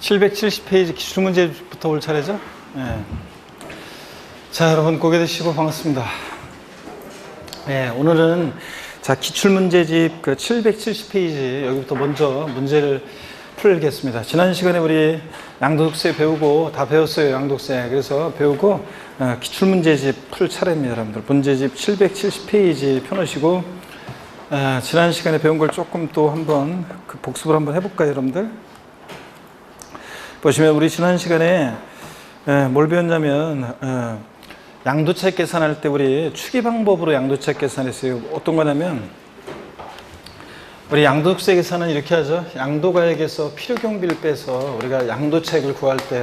770페이지 기출문제부터 올 차례죠? 네. 자, 여러분 고개 드시고 반갑습니다. 네, 오늘은 자 기출문제집 그 770페이지 여기부터 먼저 문제를 풀겠습니다. 지난 시간에 우리 양도독세 배우고 다 배웠어요. 양도독세. 그래서 배우고 기출문제집 풀 차례입니다. 여러분들 문제집 770페이지 펴놓으시고 지난 시간에 배운 걸 조금 또 한번 그 복습을 한번 해볼까요, 여러분들? 보시면 우리 지난 시간에 뭘 배웠냐면 양도차익 계산할 때 우리 추계 방법으로 양도차익 계산했어요. 어떤 거냐면 우리 양도세 계산은 이렇게 하죠. 양도가액에서 필요경비를 빼서 우리가 양도차익을 구할 때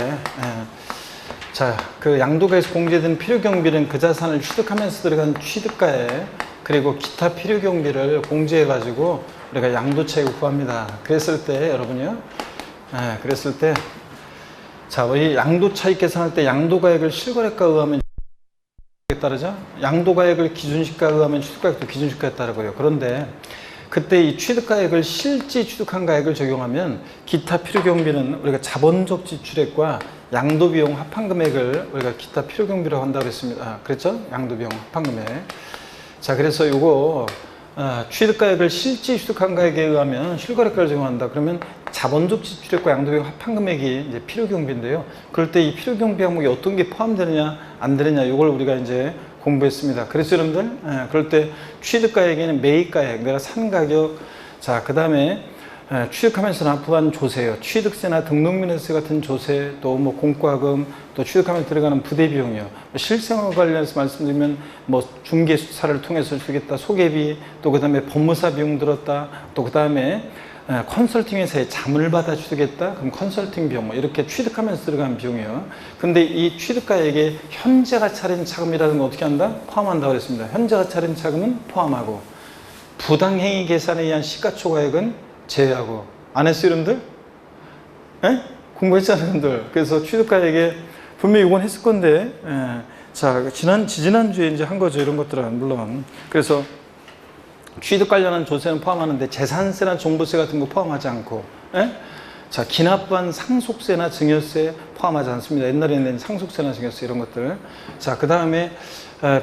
자, 그 양도가에서 공제된 필요경비는 그 자산을 취득하면서 들어간 취득가액 그리고 기타 필요경비를 공제해가지고 우리가 양도차익을 구합니다. 그랬을 때 여러분요, 그랬을 때 자, 우리 양도차익 계산할 때 양도가액을 실거래가에 의하면 따르죠. 양도가액을 기준시가에 의하면 취득가액도 기준시가에 따르고요. 그런데 그때 이 취득가액을 실제 취득한 가액을 적용하면 기타 필요경비는 우리가 자본적 지출액과 양도비용 합한금액을 우리가 기타 필요경비라고 한다고 했습니다. 그랬죠? 양도비용 합한금액. 자, 그래서 이거 취득가액을 실제 취득한 가액에 의하면 실거래가를 적용한다. 그러면 자본적 지출액과 양도비용 합한금액이 이제 필요경비인데요. 그럴 때 이 필요경비 항목이 어떤 게 포함되느냐 안 되느냐 이걸 우리가 이제 공부했습니다. 그래서 여러분들 그럴 때 취득가액에는 매입가액, 내가 산 가격, 자, 그 다음에 취득하면서 납부한 조세요. 취득세나 등록면허세 같은 조세, 또 뭐 공과금, 또 취득하면 들어가는 부대비용이요. 실생활 관련해서 말씀드리면 뭐 중개사를 통해서 주겠다, 소개비, 또 그 다음에 법무사 비용 들었다, 또 그 다음에 컨설팅 회사에 자문을 받아 주겠다, 그럼 컨설팅 비용, 뭐 이렇게 취득하면서 들어가는 비용이요. 근데 이 취득가액에 현재가 차린 차금이라는 건 어떻게 한다? 포함한다고 그랬습니다. 현재가 차린 차금은 포함하고, 부당행위 계산에 의한 시가초과액은 제외하고. 안 했어요, 여러분들? 예? 공부했잖아요, 여러분들. 그래서 취득가액에 분명히 이건 했을 건데, 자, 지난주에 이제 한 거죠, 이런 것들은, 물론. 그래서 취득 관련한 조세는 포함하는데 재산세나 종부세 같은 거 포함하지 않고, 자, 기납한 상속세나 증여세 포함하지 않습니다. 옛날에는 상속세나 증여세 이런 것들. 자, 그 다음에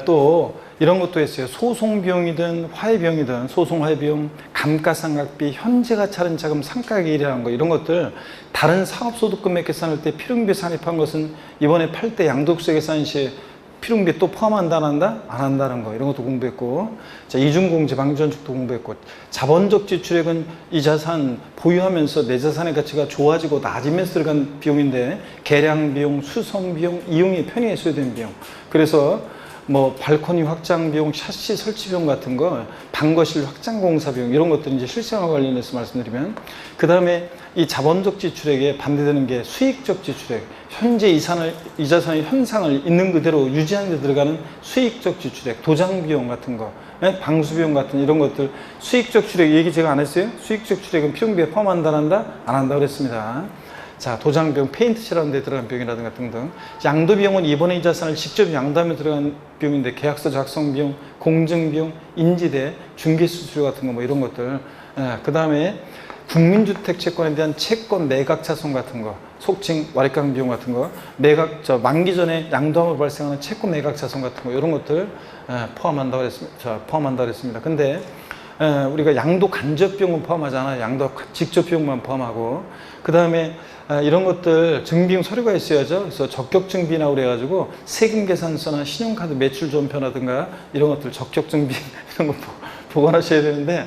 또 이런 것도 했어요. 소송비용이든 화해비용이든 소송 화해비용, 감가상각비, 현재가 차린 자금 상가액이라는 거 이런 것들 다른 사업소득금액 계산할 때 필요경비 산입한 것은 이번에 팔 때 양도세 계산 시 필요경비 또 포함한다 안 한다? 안 한다는 거 이런 것도 공부했고, 자, 이중공제 방지원칙도 공부했고, 자본적 지출액은 이 자산 보유하면서 내 자산의 가치가 좋아지고 낮으면서 들어간 비용인데 계량 비용, 수송 비용, 이용이 편의에 소요된 비용, 그래서 뭐 발코니 확장 비용, 샤시 설치 비용 같은 거, 방거실 확장 공사 비용 이런 것들이 이제 실생활 관련해서 말씀드리면, 그 다음에 이 자본적 지출액에 반대되는 게 수익적 지출액, 현재 이 자산의 현상을 있는 그대로 유지하는 데 들어가는 수익적 지출액, 도장 비용 같은 거, 방수 비용 같은 이런 것들, 수익적 지출액 얘기 제가 안 했어요? 수익적 지출액은 필요경비에 포함한다 안 한다? 안 한다고 그랬습니다. 자, 도장 비용, 페인트 칠하는 데 들어간 비용이라든가 등등. 양도 비용은 이번에 이 자산을 직접 양도하며 들어간 비용인데 계약서 작성 비용, 공증 비용, 인지대, 중개 수수료 같은 거 뭐 이런 것들. 그 다음에 국민주택 채권에 대한 채권 매각 차손 같은 거, 속칭 와리강 비용 같은 거, 만기 전에 양도함으로 발생하는 채권 매각 차손 같은 거 이런 것들 포함한다고 그랬습니다. 자, 포함한다고 그랬습니다. 근데 우리가 양도 간접 비용은 포함하지 않아요. 양도 직접 비용만 포함하고, 그 다음에 이런 것들 증빙 서류가 있어야죠. 그래서 적격 증빙이라고 그래가지고 세금 계산서나 신용카드 매출 전표라든가 이런 것들 적격 증빙 이런 거 보관하셔야 되는데,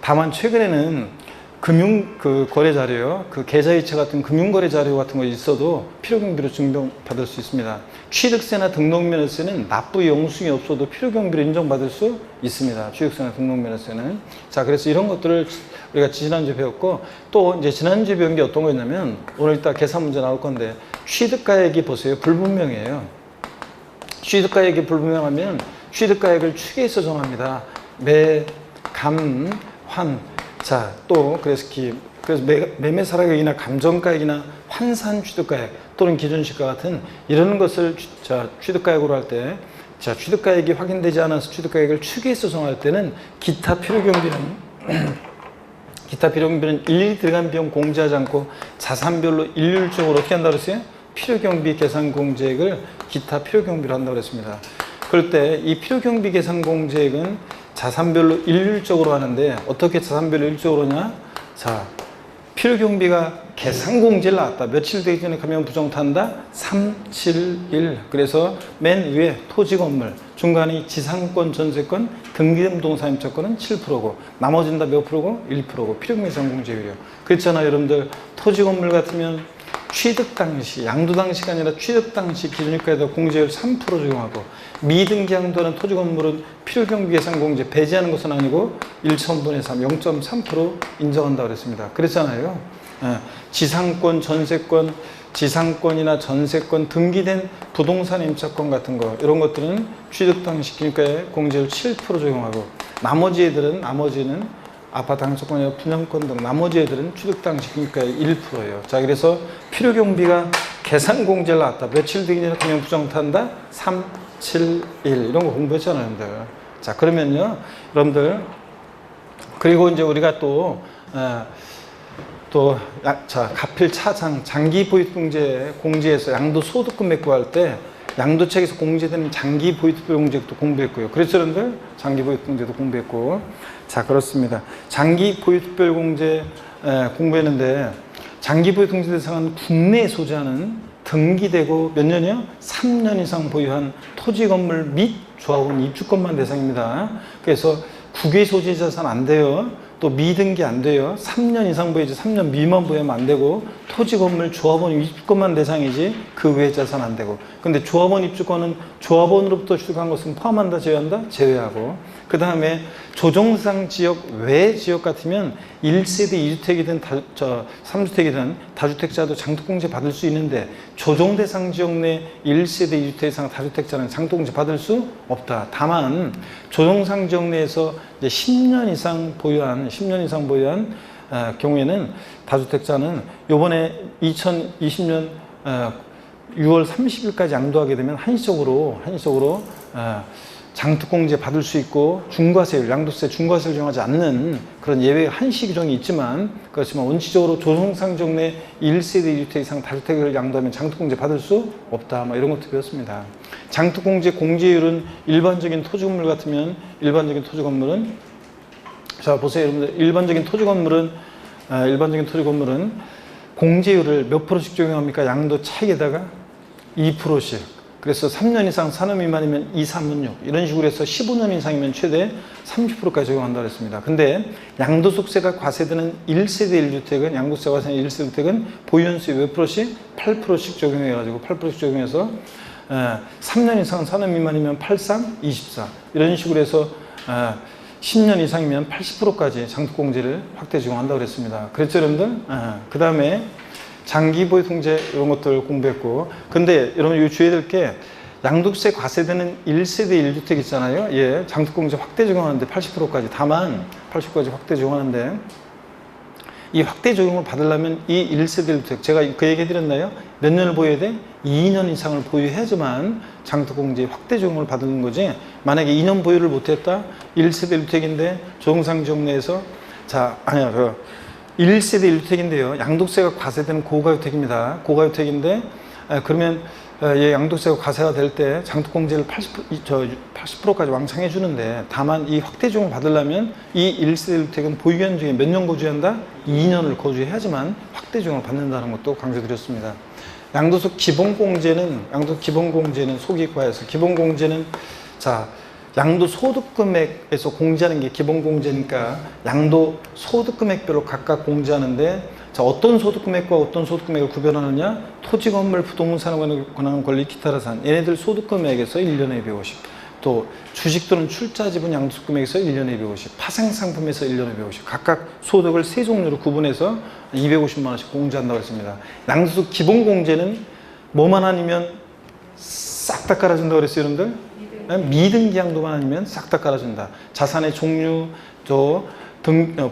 다만 최근에는 금융 거래 자료요, 계좌이체 같은 금융거래 자료 같은 거 있어도 필요경비로 증명받을 수 있습니다. 취득세나 등록면허세는 납부 영수증이 없어도 필요경비로 인정받을 수 있습니다. 취득세나 등록면허세는. 자, 그래서 이런 것들을 우리가 지난주에 배웠고, 또 이제 지난주에 배운 게 어떤 거였냐면, 오늘 이따 계산 문제 나올 건데, 취득가액이 보세요. 불분명해요. 취득가액이 불분명하면 취득가액을 추계해서 정합니다. 매, 감, 환. 자, 또 그래서 매매사락액이나 감정가액이나 환산 취득가액 또는 기준시가 같은 이런 것을 취득가액으로 할 때, 자, 취득가액이 확인되지 않아서 취득가액을 추계해서 정할 때는 기타 필요경비는 기타 필요경비는 일일이 들어간 비용 공제하지 않고 자산별로 일률적으로 어떻게 한다고 그랬어요? 필요경비 계산 공제액을 기타 필요경비로 한다고 그랬습니다. 그럴 때 이 필요경비 계산 공제액은 자산별로 일률적으로 하는데 어떻게 자산별로 일률적으로 하냐? 자, 필요경비가 계산공제를 나왔다. 며칠 되기 전에 가면 부정탄다? 3, 7, 1. 그래서 맨 위에 토지 건물, 중간이 지상권, 전세권, 등기된 부동산 임차권은 7%고 나머지는 다 몇 프로고? 1%고 필요경비 계산공제율이요. 그렇잖아요. 여러분들 토지 건물 같으면 취득 당시, 양도 당시가 아니라 취득 당시 기준유가에다 공제율 3% 적용하고 미등기 양도하는 토지 건물은 필요경비 계산 공제 배제하는 것은 아니고 1,000분의 3, 0.3% 인정한다고 그랬습니다. 그랬잖아요. 지상권, 전세권, 지상권이나 전세권 등기된 부동산 임차권 같은 거 이런 것들은 취득 당시 기준유가에 공제율 7% 적용하고 나머지는 아파트 항소권이나 분양권 등 나머지 애들은 취득 당시 기준유가의 1%예요. 자, 그래서 필요경비가 계산 공제를 나왔다. 며칠 되기 전에 금융 부정탄다? 3, 7, 1 이런 거 공부했잖아요, 여러분들. 자, 그러면요, 여러분들 그리고 이제 우리가 가필 차장 장기 보유 공제에서 양도소득금 구할 때 양도책에서 공제되는 장기 보유투표 공제도 공부했고요. 그래서 여러분들 장기 보유투표 공제도 공부했고, 자, 그렇습니다. 장기 보유투표 공제 공부했는데 장기 보유 공제 대상은 국내에 소재하는 등기되고 몇 년이요? 3년 이상 보유한 토지 건물 및 조합원 입주권만 대상입니다. 그래서 국외 소재 자산 안 돼요. 또 미등기 안 돼요. 3년 이상 보유지 3년 미만 보유하면 안 되고 토지 건물 조합원 입주권만 대상이지 그 외 자산 안 되고. 근데 조합원 입주권은 조합원으로부터 취득한 것은 포함한다, 제외한다? 제외하고. 그 다음에 조정상 지역 외 지역 같으면 1세대 2주택이든 3주택이든 다주택자도 장독공제 받을 수 있는데 조정대상 지역 내 1세대 2주택 이상 다주택자는 장독공제 받을 수 없다. 다만 조정상 지역 내에서 이제 10년 이상 보유한 경우에는 다주택자는 요번에 2020년 6월 30일까지 양도하게 되면 한시적으로 장특공제 받을 수 있고 중과세율, 양도세 중과세율 정하지 않는 그런 예외 한시 규정이 있지만 그렇지만 원칙적으로 조정상 지역 내 1세대 2주택 이상 다주택을 양도하면 장특공제 받을 수 없다. 뭐 이런 것도 배웠습니다. 장특공제 공제율은 일반적인 토지 건물 같으면 자, 보세요, 여러분들. 일반적인 토지 건물은 공제율을 몇 프로씩 적용합니까? 양도 차익에다가 2%씩. 그래서 3년 이상 산업 미만이면 2, 3은 6 이런 식으로 해서 15년 이상이면 최대 30%까지 적용한다고 했습니다. 근데 양도소득세가 과세되는 1세대 1주택은 양도세가 과세되는 1세대 1주택은 보유연수에 몇 프로씩? 8%씩 적용해가지고 8%씩 적용해서 3년 이상 산업 미만이면 8, 3, 24 이런 식으로 해서 10년 이상이면 80%까지 장특공제를 확대 적용한다고 그랬습니다. 그랬죠, 여러분들? 그 다음에 장기 보유 통제 이런 것들 공부했고, 근데 여러분 이 주의해야 될 게 양도세 과세되는 1세대 1주택 있잖아요. 예, 장특공제 확대 적용하는데 80%까지 다만 80%까지 확대 적용하는데 이 확대 적용을 받으려면 이 1세대 1주택 제가 그 얘기 해드렸나요? 몇 년을 보유해야 돼? 2년 이상을 보유해야지만 장특공제 확대 적용을 받는 거지. 만약에 2년 보유를 못했다? 1세대 1주택인데 조정상 지역 내에서 1세대 1주택인데요. 양도세가 과세되는 고가주택입니다. 고가주택인데 그러면 양도세가 과세가 될 때 장특공제를 80%까지 왕창 해주는데 다만 이 확대 적용을 받으려면 이 1세대 1주택은 보유기간 중에 몇 년 거주한다? 2년을 거주해야지만 확대 적용을 받는다는 것도 강조드렸습니다. 양도소 기본공제는 소기과에서 기본공제는 양도소득금액에서 공제하는 게 기본공제니까 양도소득금액별로 각각 공제하는데 어떤 소득금액과 어떤 소득금액을 구별하느냐? 토지건물 부동산에 관한 권리 기타라산 얘네들 소득금액에서 1년에 250 또 주식 또는 출자지분 양도소득금액에서 1년에 250 파생상품에서 1년에 250 각각 소득을 세 종류로 구분해서 250만 원씩 공제한다고 했습니다. 양도소득 기본공제는 뭐만 아니면 싹 다 깔아준다고 그랬어요, 여러분들? 미등기 양도만 아니면 싹 다 깔아준다. 자산의 종류,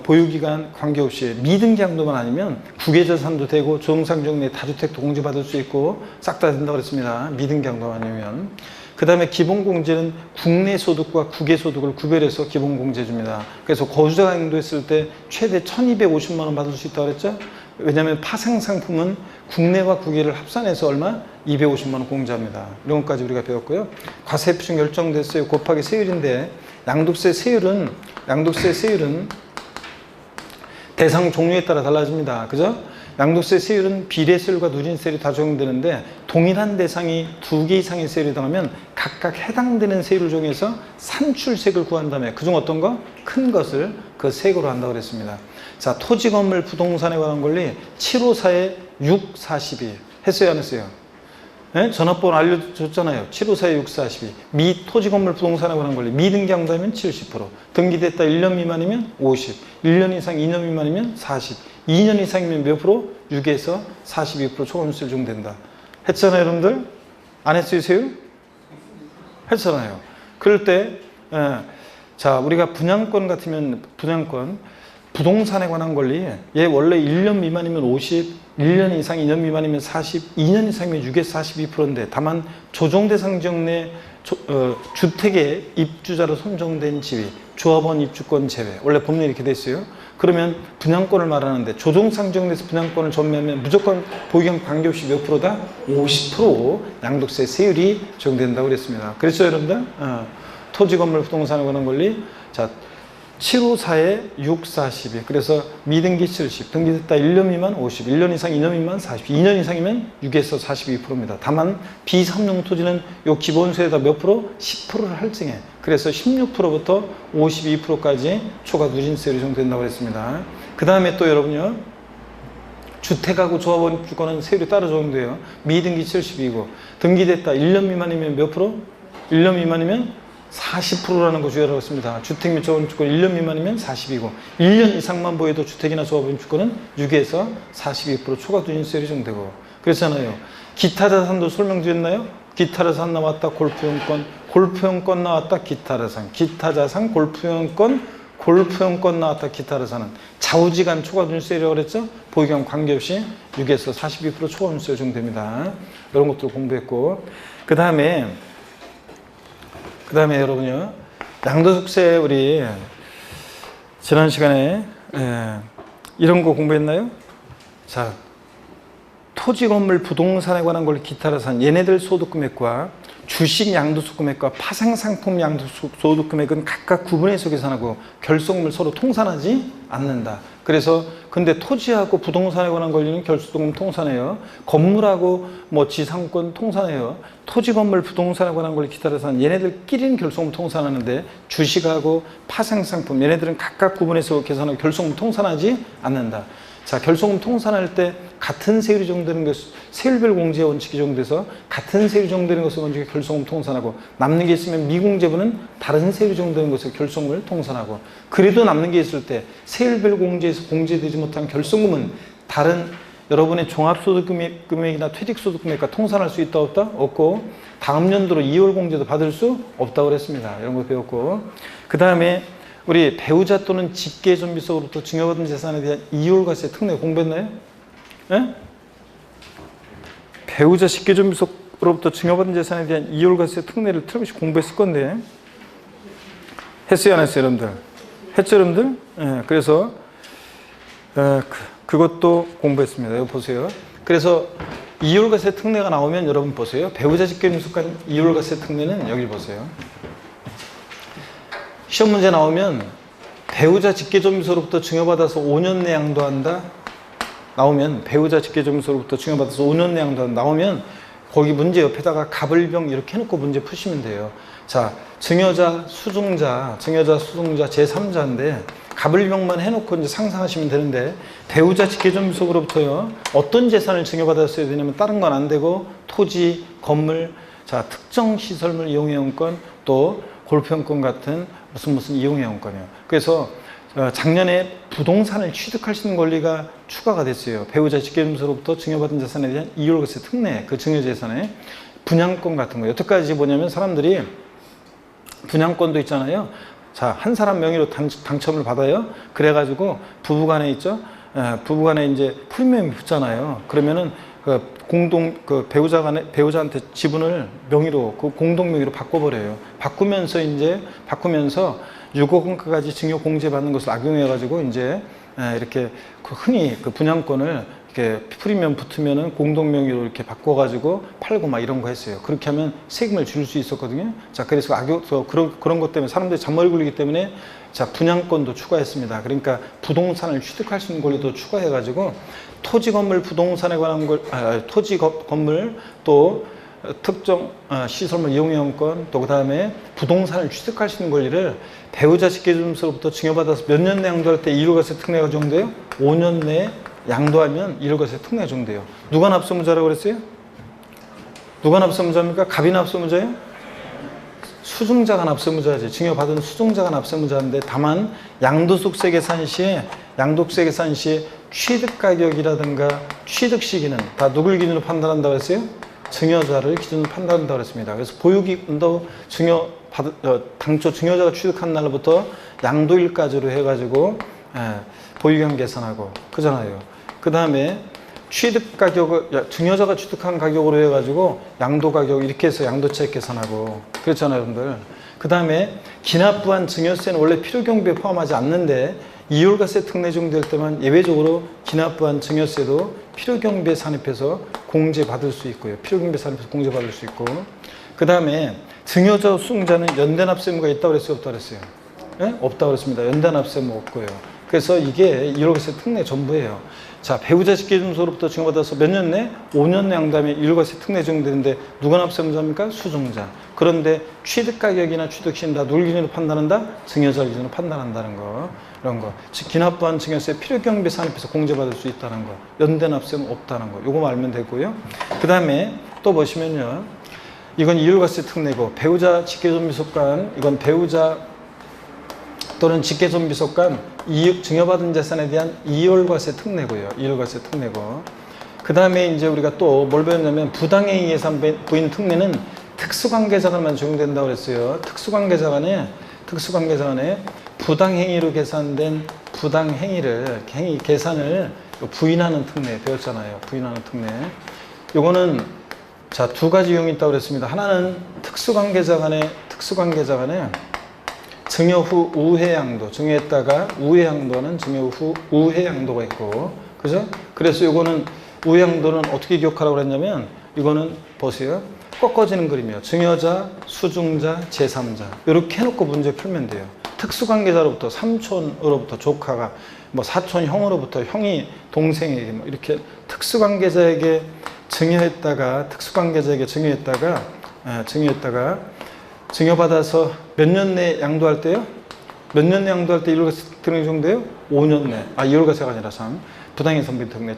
보유기간 관계없이 미등기 양도만 아니면 국외자산도 되고 조정상 지역 내 다주택도 공제받을 수 있고 싹 다 된다고 그랬습니다. 미등기 양도만 아니면. 그 다음에 기본공제는 국내 소득과 국외 소득을 구별해서 기본공제 줍니다. 그래서 거주자가 양도했을 때 최대 1250만 원 받을 수 있다고 그랬죠? 왜냐하면 파생상품은 국내와 국외를 합산해서 얼마? 250만 원 공제합니다. 이런 것까지 우리가 배웠고요. 과세표준 결정됐어요. 곱하기 세율인데 양도세 세율은 대상 종류에 따라 달라집니다. 그죠? 양도세 세율은 비례세율과 누진세율이 다 적용되는데 동일한 대상이 2개 이상의 세율이 당하면 각각 해당되는 세율을 정해서 산출세액을 구한 다음에 그중 어떤 거? 큰 것을 그 세액으로 한다고 그랬습니다. 자, 토지, 건물, 부동산에 관한 권리 754에 642 했어요, 안 했어요? 네? 전화번호 알려줬잖아요. 754에 642. 미 토지, 건물, 부동산에 관한 권리 미등기한다면 70%, 등기됐다 1년 미만이면 50, 1년 이상 2년 미만이면 40, 2년 이상이면 몇 프로? 6에서 42% 초과세율 적용된다. 했잖아요, 여러분들? 안 했어요, 세율? 했잖아요. 그럴 때, 자, 우리가 분양권 같으면 분양권, 부동산에 관한 권리, 얘 원래 1년 미만이면 50, 1년 이상 2년 미만이면 40, 2년 이상이면 6에서 42%인데 다만 조정대상 지역 내 주택의 입주자로 선정된 지위, 조합원 입주권 제외. 원래 법률이 이렇게 돼 있어요. 그러면 분양권을 말하는데 조정상 지역 내에서 분양권을 전매하면 무조건 보유경 관계없이 몇 프로다? 50% 양도세 세율이 적용된다고 그랬습니다. 그렇죠, 여러분들? 토지, 건물, 부동산에 관한 권리. 자, 754에 642. 그래서 미등기 70, 등기됐다 1년 미만 50, 1년 이상 2년 미만 40, 2년 이상이면 6에서 42%입니다. 다만 비삼용 토지는 요 기본세에다 몇 프로? 10%를 할증해. 그래서 16%부터 52%까지 초과 누진세율이 적용된다고 했습니다. 그 다음에 또 여러분요, 주택하고 조합원 주권은 세율이 따로 적용돼요. 미등기 72고 등기됐다 1년 미만이면 몇 프로? 1년 미만이면 40%라는 거 주의하라고 했습니다. 주택 및 조합원 주권 1년 미만이면 40이고 1년 이상만 보여도 주택이나 조합원 주권은 6에서 42% 초과 누진세율이 적용되고 그랬잖아요. 기타 자산도 설명드렸나요? 기타 자산 나왔다 골프용권, 골프용권 나왔다 기타 자산, 기타 자산 골프용권, 골프용권 나왔다 기타 자산은 좌우지간 초과 누진세율이라고 그랬죠? 보유경 관계없이 6에서 42% 초과 누진세율 적용됩니다. 이런 것들 공부했고 그 다음에 여러분요, 양도소득세 우리 지난 시간에 이런 거 공부했나요? 자, 토지, 건물, 부동산에 관한 권리 기타 자산 얘네들 소득금액과 주식 양도소득금액과 파생상품 양도소득금액은 각각 구분해서 계산하고 결속금을 서로 통산하지 않는다. 그래서 근데 토지하고 부동산에 관한 권리는 결속금 통산해요. 건물하고 뭐 지상권 통산해요. 토지, 건물, 부동산에 관한 권리 기타 자산 얘네들끼리는 결속금 통산하는데 주식하고 파생상품 얘네들은 각각 구분해서 계산하고 결속금 통산하지 않는다. 자, 결속금 통산할 때 같은 세율이 적용되는 것, 세율별 공제 원칙이 적용돼서 같은 세율이 적용되는 것을 먼저 결속금 통산하고 남는 게 있으면 미공제분은 다른 세율이 적용되는 것을 결속금을 통산하고 그래도 남는 게 있을 때 세율별 공제에서 공제되지 못한 결속금은 다른 여러분의 종합소득금액이나 퇴직소득금액과 통산할 수 있다 없다? 없고 다음 연도로 2월 공제도 받을 수 없다고 그랬습니다. 이런 거 배웠고 그 다음에 우리 배우자 또는 직계존비속으로부터 증여받은 재산에 대한 이율과세 특례 공부했나요? 네? 배우자 직계존비속으로부터 증여받은 재산에 대한 이율과세 특례를 틀림없이 공부했을 건데 했어요, 안 했어요, 여러분들? 했죠, 여러분들? 네, 그래서 그것도 공부했습니다. 여기 보세요. 그래서 이율과세 특례가 나오면 여러분 보세요. 배우자 직계존비속 간 이율과세 특례는 여기 보세요. 시험 문제 나오면 배우자 직계존비속으로부터 증여받아서 5년 내 양도한다 나오면 배우자 직계존비속으로부터 증여받아서 5년 내 양도한다 나오면 거기 문제 옆에다가 갑을병 이렇게 해놓고 문제 푸시면 돼요. 자, 증여자, 수증자 제3자인데 갑을병만 해놓고 이제 상상하시면 되는데 배우자 직계존비속으로부터요 어떤 재산을 증여받았어야 되냐면 다른 건 안 되고 토지, 건물, 자 특정 시설물 이용회원권 또 골프용권 같은 무슨 이용회원권이에요. 그래서 작년에 부동산을 취득할 수 있는 권리가 추가가 됐어요. 배우자 직계존비속으로부터 증여받은 재산에 대한 이율과세 특례, 그 증여재산에 분양권 같은 거. 여태까지 뭐냐면 사람들이 분양권도 있잖아요. 자, 한 사람 명의로 당첨을 받아요. 그래가지고 부부간에 있죠. 부부간에 이제 프리미엄이 붙잖아요. 그러면은 배우자한테 지분을 명의로 공동 명의로 바꿔버려요. 바꾸면서 6억 원까지 증여 공제받는 것을 악용해 가지고 이제 이렇게 흔히 분양권을 이렇게 프리미엄 붙으면은 공동 명의로 이렇게 바꿔가지고 팔고 막 이런 거 했어요. 그렇게 하면 세금을 줄 수 있었거든요. 자, 그래서 그런 것 때문에 사람들이 잔머리 굴리기 때문에 자, 분양권도 추가했습니다. 그러니까 부동산을 취득할 수 있는 권리도 추가해가지고 토지 건물 부동산에 관한 토지 건물 또 특정 시설물 이용권권 또 그다음에 부동산을 취득할 수 있는 권리를 배우자 직계존속으로부터 증여받아서 몇 년 내에 양도할 때 이율과세 특례가 적용돼요? 5년 내에 양도하면 이율과세 특례가 적용돼요. 누가 납세무자라고 그랬어요? 누가 납세무자입니까? 갑이 납세무자예요? 수증자가 납세무자지. 증여받은 수증자가 납세무자인데 다만 양도소득세 계산 시에 취득가격이라든가 취득시기는 다 누굴 기준으로 판단한다고 했어요? 증여자를 기준으로 판단한다고 그랬습니다. 그래서 보유기금도 당초 증여자가 취득한 날부터 양도일까지로 해가지고 보유기간 계산하고 그잖아요. 그 다음에 증여자가 취득한 가격으로 해가지고 양도가격 이렇게 해서 양도차익 계산하고 그렇잖아요, 여러분들. 그 다음에 기납부한 증여세는 원래 필요경비에 포함하지 않는데 이율과세 특례 적용될 때만 예외적으로 기납부한 증여세도 필요경비에 산입해서 공제받을 수 있고요. 필요경비에 산입해서 공제받을 수 있고 그 다음에 증여자 수증자는 연대납세 의무가 있다고 그랬어요? 없다고 그랬어요? 네? 없다고 그랬습니다. 연대납세 의무 없고요. 그래서 이게 이율과세 특례 전부예요. 자, 배우자 직계존속으로부터 증여받아서 몇 년 내? 5년 내 양도하면 이율과세 특례 적용되는데 누가 납세무자입니까? 수증자. 그런데 취득가격이나 취득시는 다 누굴 기준으로 판단한다? 증여자 기준으로 판단한다는 거. 이런 거. 즉 기납부한 증여세 필요경비 산입해서 공제받을 수 있다는 거. 연대납세는 없다는 거. 요거 알면 되고요. 그 다음에 또 보시면요. 이건 이율과세 특례고 배우자 직계존비속간 이건 배우자 또는 직계존비속간 증여받은 재산에 대한 이율과세 특례고요. 이율과세 특례고. 그 다음에 이제 우리가 또 뭘 배웠냐면 부당행위 예산 부인 특례는 특수관계자간만 적용된다고 그랬어요. 특수관계자간에 부당행위로 계산된 계산을 부인하는 특례 배웠잖아요. 부인하는 특례. 요거는 자, 두 가지 유형이 있다고 그랬습니다. 하나는 특수관계자간에 증여 후 우회 양도, 증여했다가 우회 양도는 증여 후 우회 양도가 있고, 그죠? 그래서 요거는 우회 양도는 어떻게 기억하라고 그랬냐면, 이거는 보세요. 꺾어지는 그림이에요. 증여자, 수증자, 제3자. 이렇게 해놓고 문제 풀면 돼요. 특수관계자로부터, 삼촌으로부터 조카가, 뭐 사촌 형으로부터 형이 동생에게, 뭐 이렇게 특수관계자에게 증여했다가 증여받아서 몇 년 내에 양도할 때요? 몇 년 내에 양도할 때 이율과세 특례 적용돼요? 5년 내. 이율과세가 아니라 부당행위 선분 특례.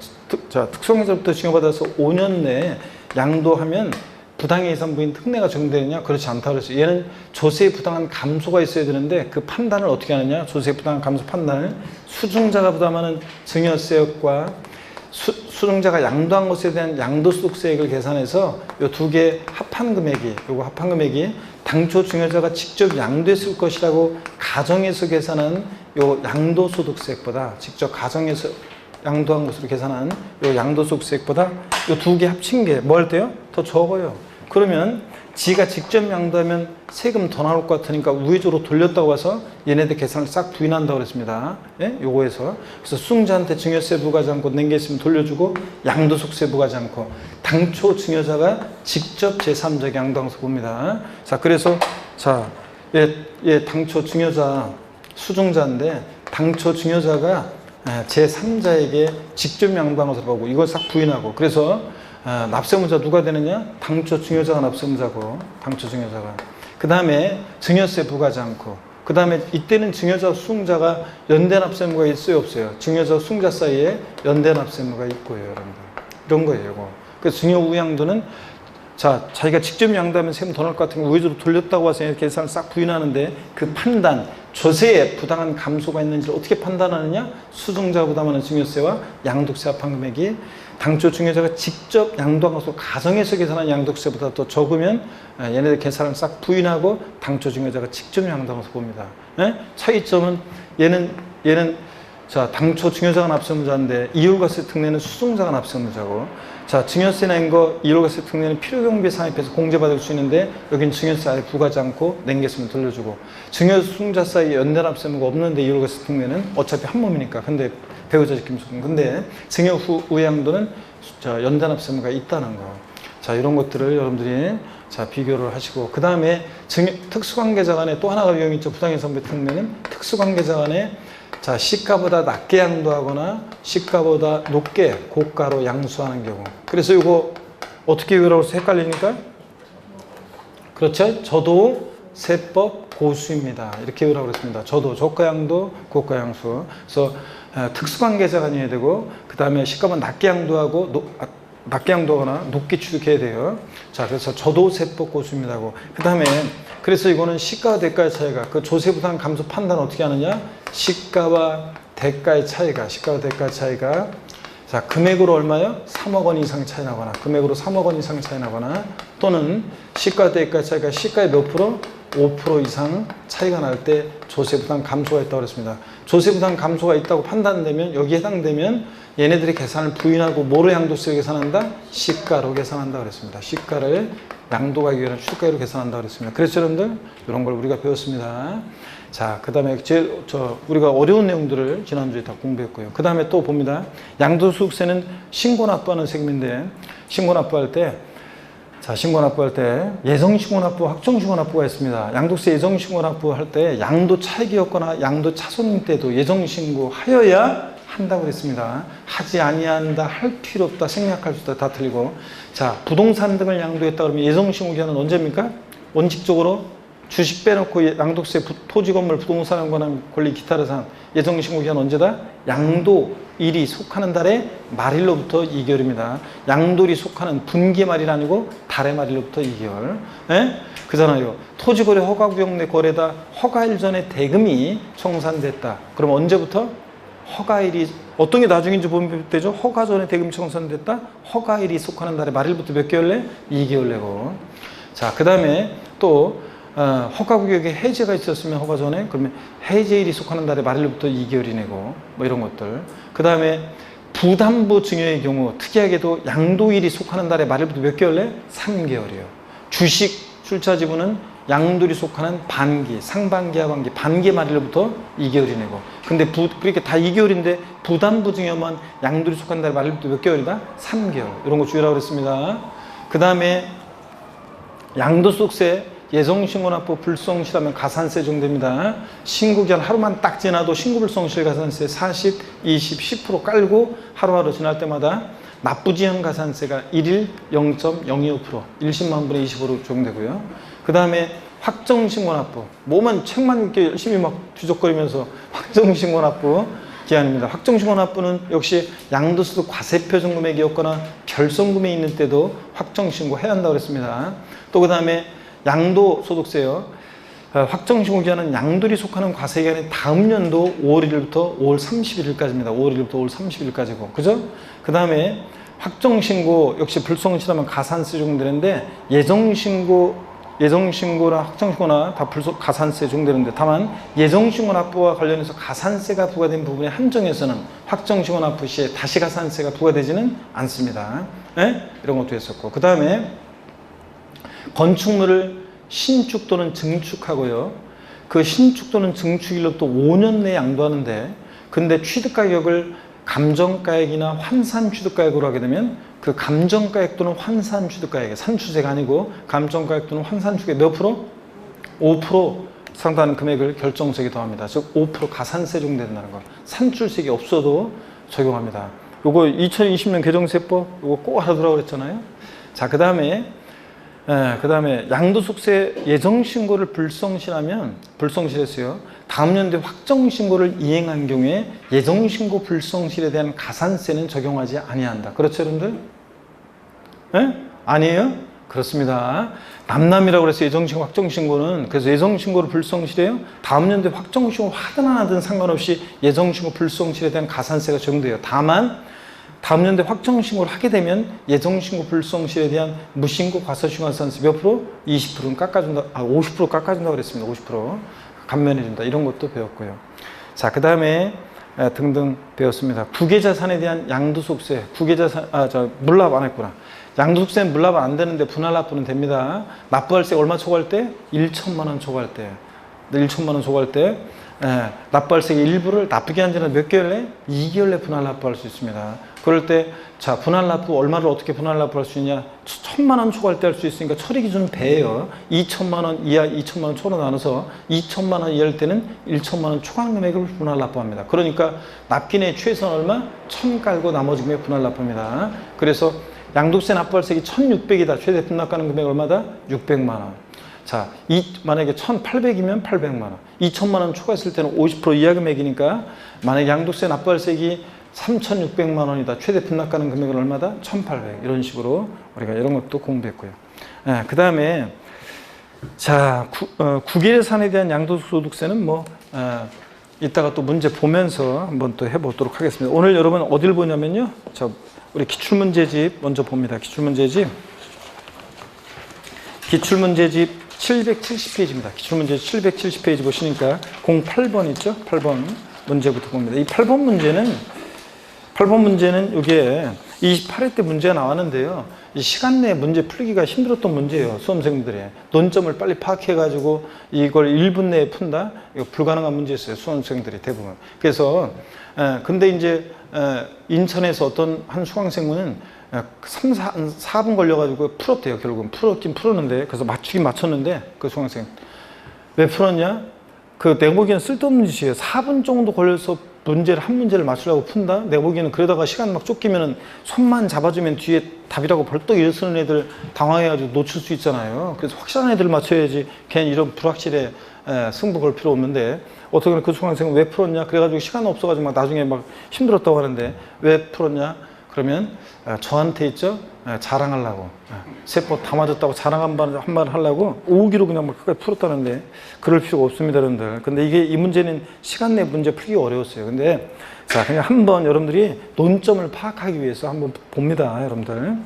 자, 특수관계자로부터 증여받아서 5년 내에 양도하면 부당행위 선부인 특례가 적용되느냐? 그렇지 않다고 그랬어요. 얘는 조세의 부당한 감소가 있어야 되는데 그 판단을 어떻게 하느냐? 조세의 부당한 감소 판단을 수증자가 부담하는 증여세액과 수증자가 양도한 것에 대한 양도소득세액을 계산해서 이 두 개 합한 금액이 당초 증여자가 직접 양도했을 것이라고 가정해서 계산한 요 양도소득세액보다 직접 가정해서 양도한 것으로 계산한 요 양도소득세액보다 요 두 개 합친 게 뭐 할 때요? 더 적어요. 그러면 지가 직접 양도하면 세금 더 나올 것 같으니까 우회적으로 돌렸다고 해서 얘네들 계산을 싹 부인한다고 그랬습니다. 예? 요거에서. 그래서 수증자한테 증여세 부과하지 않고 낸 게 있으면 돌려주고 양도소득세 부과하지 않고 당초 증여자가 직접 제3자에게 양도한 것을 봅니다. 자, 그래서 얘 당초 증여자 수증자인데 당초 증여자가 제3자에게 직접 양도한 것을 보고 이걸 싹 부인하고 그래서 납세무자 누가 되느냐? 당초 증여자가 납세무자고 당초 증여자가 그 다음에 증여세 부과하지 않고 그 다음에 이때는 증여자 수증자가 연대납세무가 있어요 없어요? 증여자 수증자 사이에 연대납세무가 있고요 여러분들 이런 거예요 이거. 그래서 증여 우양도는 자기가 직접 양도하면 세금 더 나올 것 같은 거 우회적으로 돌렸다고 해서 이렇게 계산을 싹 부인하는데 그 판단 조세에 부당한 감소가 있는지를 어떻게 판단하느냐? 수증자가 부담하는 증여세와 양도세 합한 금액이 당초 증여자가 직접 양도한 것으로 가정해서 계산한 양도세보다 더 적으면 얘네들 계산을 싹 부인하고 당초 증여자가 직접 양도한 것을 봅니다. 네? 차이점은 얘는 자, 당초 증여자가 납세의무자인데 이율과세 특례는 수송자가 납세의무자고, 자, 증여세 낸 거 이율과세 특례는 필요경비에 상입해서 공제받을 수 있는데 여긴 증여세 아예 부과하지 않고 낸겠으면 돌려주고, 증여 수송자 사이에 연대 납세의무가 없는데 이율과세 특례는 어차피 한 몸이니까. 근데 배우자 직김수금, 근데 증여 후 우양도는 연대 납세의무가 있다는 거. 자, 이런 것들을 여러분들이 자 비교를 하시고, 그 다음에 특수관계자 간에 또 하나가 유형이 있죠. 부당해선배 특례는 특수관계자 간에 자 시가보다 낮게 양도하거나 시가보다 높게 고가로 양수하는 경우. 그래서 이거 어떻게 외우라고 해서 헷갈리니까, 그렇죠? 저도 세법 고수입니다. 이렇게 외우라고 그랬습니다. 저도 저가양도 고가양수. 그래서 특수관계자 간이어야 되고, 그 다음에 시가보다 낮게 양도하고 낮게 양도하거나 높게 취득해야 돼요. 자, 그래서 저도 세법 고수입니다고. 그 다음에 그래서 이거는 시가와 대가의 차이가, 그 조세부담 감소 판단 어떻게 하느냐? 시가와 대가의 차이가, 시가와 대가의 차이가, 자, 금액으로 얼마요? 3억 원 이상 차이 나거나, 금액으로 3억 원 이상 차이 나거나, 또는 시가와 대가의 차이가 시가의 몇 프로? 5% 이상 차이가 날 때 조세부담 감소가 있다고 그랬습니다. 조세부담 감소가 있다고 판단되면, 여기에 해당되면 얘네들이 계산을 부인하고 뭐로 양도세를 계산한다? 시가로 계산한다 그랬습니다. 시가를 양도가 기회는 취득가율로 계산한다 그랬습니다. 그래서 여러분들 이런 걸 우리가 배웠습니다. 자, 그 다음에 우리가 어려운 내용들을 지난주에 다 공부했고요. 그 다음에 또 봅니다. 양도소득세는 신고납부하는 세금인데, 신고납부할 때, 자, 신고납부할 때 예정신고납부, 확정신고납부가 있습니다. 양도세 예정신고납부할 때 양도 차익이었거나 양도 차손 때도 예정신고하여야 한다고 그랬습니다. 하지 아니한다, 할 필요 없다, 생략할 수 있다, 다 틀리고. 자, 부동산 등을 양도했다 그러면 예정신고 기한은 언제입니까? 원칙적으로 주식 빼놓고 양도세, 토지, 건물, 부동산에 관한 권리, 기타 사항, 예정신고 기한 언제다? 양도일이 속하는 달의 말일로부터 2개월입니다. 양도일이 속하는 분기 말일 아니고 달의 말일로부터 2개월. 예? 그잖아요. 토지거래 허가구역 내 거래다 허가일 전에 대금이 청산됐다. 그럼 언제부터? 허가일이 어떤 게 나중인지 보면 되죠. 허가 전에 대금이 청산됐다. 허가일이 속하는 달의 말일부터 몇 개월 내? 2개월 내고. 자, 그 다음에 또 허가구역에 해제가 있었으면 허가 전에, 그러면 해제일이 속하는 달의 말일부터 2개월이 내고, 뭐 이런 것들. 그 다음에 부담부 증여의 경우 특이하게도 양도일이 속하는 달의 말일부터 몇 개월 내? 3개월이에요. 주식 출자 지분은 양도일이 속하는 반기, 상반기, 하반기, 반기 말일부터 2개월이 내고. 근데 그렇게 다 2개월인데 부담부 증여만 양도일이 속하는 달의 말일부터 몇 개월이다? 3개월. 이런 거 주의라고 그랬습니다. 그 다음에 양도소득세 예정신고납부 불성실하면 가산세 적용됩니다. 신고기한 하루만 딱 지나도 신고불성실 가산세 40, 20, 10% 깔고 하루하루 지날 때마다 납부지연 가산세가 1일 0.025%, 1십만 분의 20으로 적용되고요. 그 다음에 확정신고납부, 뭐만 책만 이렇게 열심히 막 뒤적거리면서 확정신고납부 기한입니다. 확정신고납부는 역시 양도소득 과세표준 금액이었거나 결손금액이 있는 때도 확정신고해야 한다고 그랬습니다. 또 그 다음에 양도소득세요. 확정신고 기한은 양도일이 속하는 과세기간이 다음 연도 5월 1일부터 5월 31일까지입니다. 5월 1일부터 5월 31일까지고. 그죠? 그 다음에 확정신고 역시 불성실하면 가산세 적용되는데 예정신고나 확정신고나 다 가산세 적용되는데, 다만 예정신고 납부와 관련해서 가산세가 부과된 부분에 한정해서는 확정신고 납부 시에 다시 가산세가 부과되지는 않습니다. 예? 이런 것도 했었고. 그 다음에 건축물을 신축 또는 증축하고요. 그 신축 또는 증축일로부터 5년 내에 양도하는데, 근데 취득가격을 감정가액이나 환산취득가액으로 하게 되면 그 감정가액 또는 환산취득가액, 산출세가 아니고 감정가액 또는 환산취득가액 몇 프로? 5% 상당한 금액을 결정세에 더합니다. 즉 5% 가산세 적용된다는 거. 산출세가 없어도 적용합니다. 요거 2020년 개정세법 요거 꼭 알아두라고 그랬잖아요. 자, 그 다음에 양도소득세 예정신고를 불성실했어요. 다음 연도에 확정신고를 이행한 경우에 예정신고 불성실에 대한 가산세는 적용하지 아니한다. 그렇죠, 여러분들? 예? 아니에요? 그렇습니다. 남남이라고 그래서 예정신고, 확정신고는, 그래서 예정신고를 불성실해요. 다음 연도에 확정신고 하든 안 하든 상관없이 예정신고 불성실에 대한 가산세가 적용돼요. 다만 다음 연도에 확정신고를 하게 되면 예정신고 불성실에 대한 무신고 과소신고가산세 몇 프로? 20%는 깎아준다. 50% 깎아준다고 그랬습니다. 50% 감면해준다. 이런 것도 배웠고요. 자, 그 다음에 등등 배웠습니다. 국외자산에 대한 양도소득세, 국외자산, 물납 안 했구나. 양도소득세는 물납 안 되는데 분할납부는 됩니다. 납부할세 얼마 초과할 때? 1천만 원 초과할 때. 1천만 원 초과할 때 납부할세 일부를 납부기 한 지는 몇 개월 내? 2개월 내 분할납부할 수 있습니다. 그럴 때 자, 분할납부 얼마를 어떻게 분할납부할 수 있냐? 1,000만 원 초과할 때 할 수 있으니까 처리 기준 배예요. 2천만 원 이하 2천만 원 초로 나눠서 2천만 원 이하일 때는 1천만 원 초과 금액을 분할납부합니다. 그러니까 납기내 최소한 얼마? 1,000 깔고 나머지 금액 분할납부입니다. 그래서 양도세 납부할세기 1,600이다. 최대 분납가능 금액 얼마다? 600만 원. 자, 만약에 1,800이면 800만 원. 2천만 원 초과했을 때는 50% 이하 금액이니까 만약에 양도세 납부할세기 3,600만 원이다. 최대 분납가능 금액은 얼마다? 1,800. 이런 식으로 우리가 이런 것도 공부했고요. 그 다음에 자, 국외자산에 대한 양도소득세는 이따가 또 문제 보면서 한번 또 해보도록 하겠습니다. 오늘 여러분 어딜 보냐면요. 우리 기출문제집 먼저 봅니다. 기출문제집 770페이지입니다. 기출문제집 770페이지 보시니까 08번 있죠? 8번 문제부터 봅니다. 이 8번 문제는 이게 28회 때 문제가 나왔는데요. 이 시간 내에 문제 풀기가 힘들었던 문제예요. 수험생들이. 논점을 빨리 파악해가지고 이걸 1분 내에 푼다? 이거 불가능한 문제였어요. 수험생들이 대부분. 그래서, 근데 이제, 인천에서 어떤 한 수강생은 4분 걸려가지고 풀었대요. 결국은 풀었긴 풀었는데. 그래서 맞추긴 맞췄는데, 그 수강생. 왜 풀었냐? 내가 보기에는 쓸데없는 짓이에요. 4분 정도 걸려서 한 문제를 맞추려고 푼다? 내가 보기에는 그러다가 시간 막 쫓기면은 손만 잡아주면 뒤에 답이라고 벌떡 일어서는 애들 당황해가지고 놓칠 수 있잖아요. 그래서 확실한 애들을 맞춰야지 괜히 이런 불확실에 승부 걸 필요 없는데 어떻게 그 수강생은 왜 풀었냐? 그래가지고 시간 없어가지고 막 나중에 막 힘들었다고 하는데 왜 풀었냐? 그러면 저한테 있죠? 자랑하려고 세법 다 맞았다고 자랑 한 말 하려고 오기로 그냥 막 끝까지 풀었다는데 그럴 필요가 없습니다, 여러분들. 근데 이 문제는 시간 내 문제 풀기 어려웠어요. 근데 자, 그냥 한번 여러분들이 논점을 파악하기 위해서 한번 봅니다, 여러분들.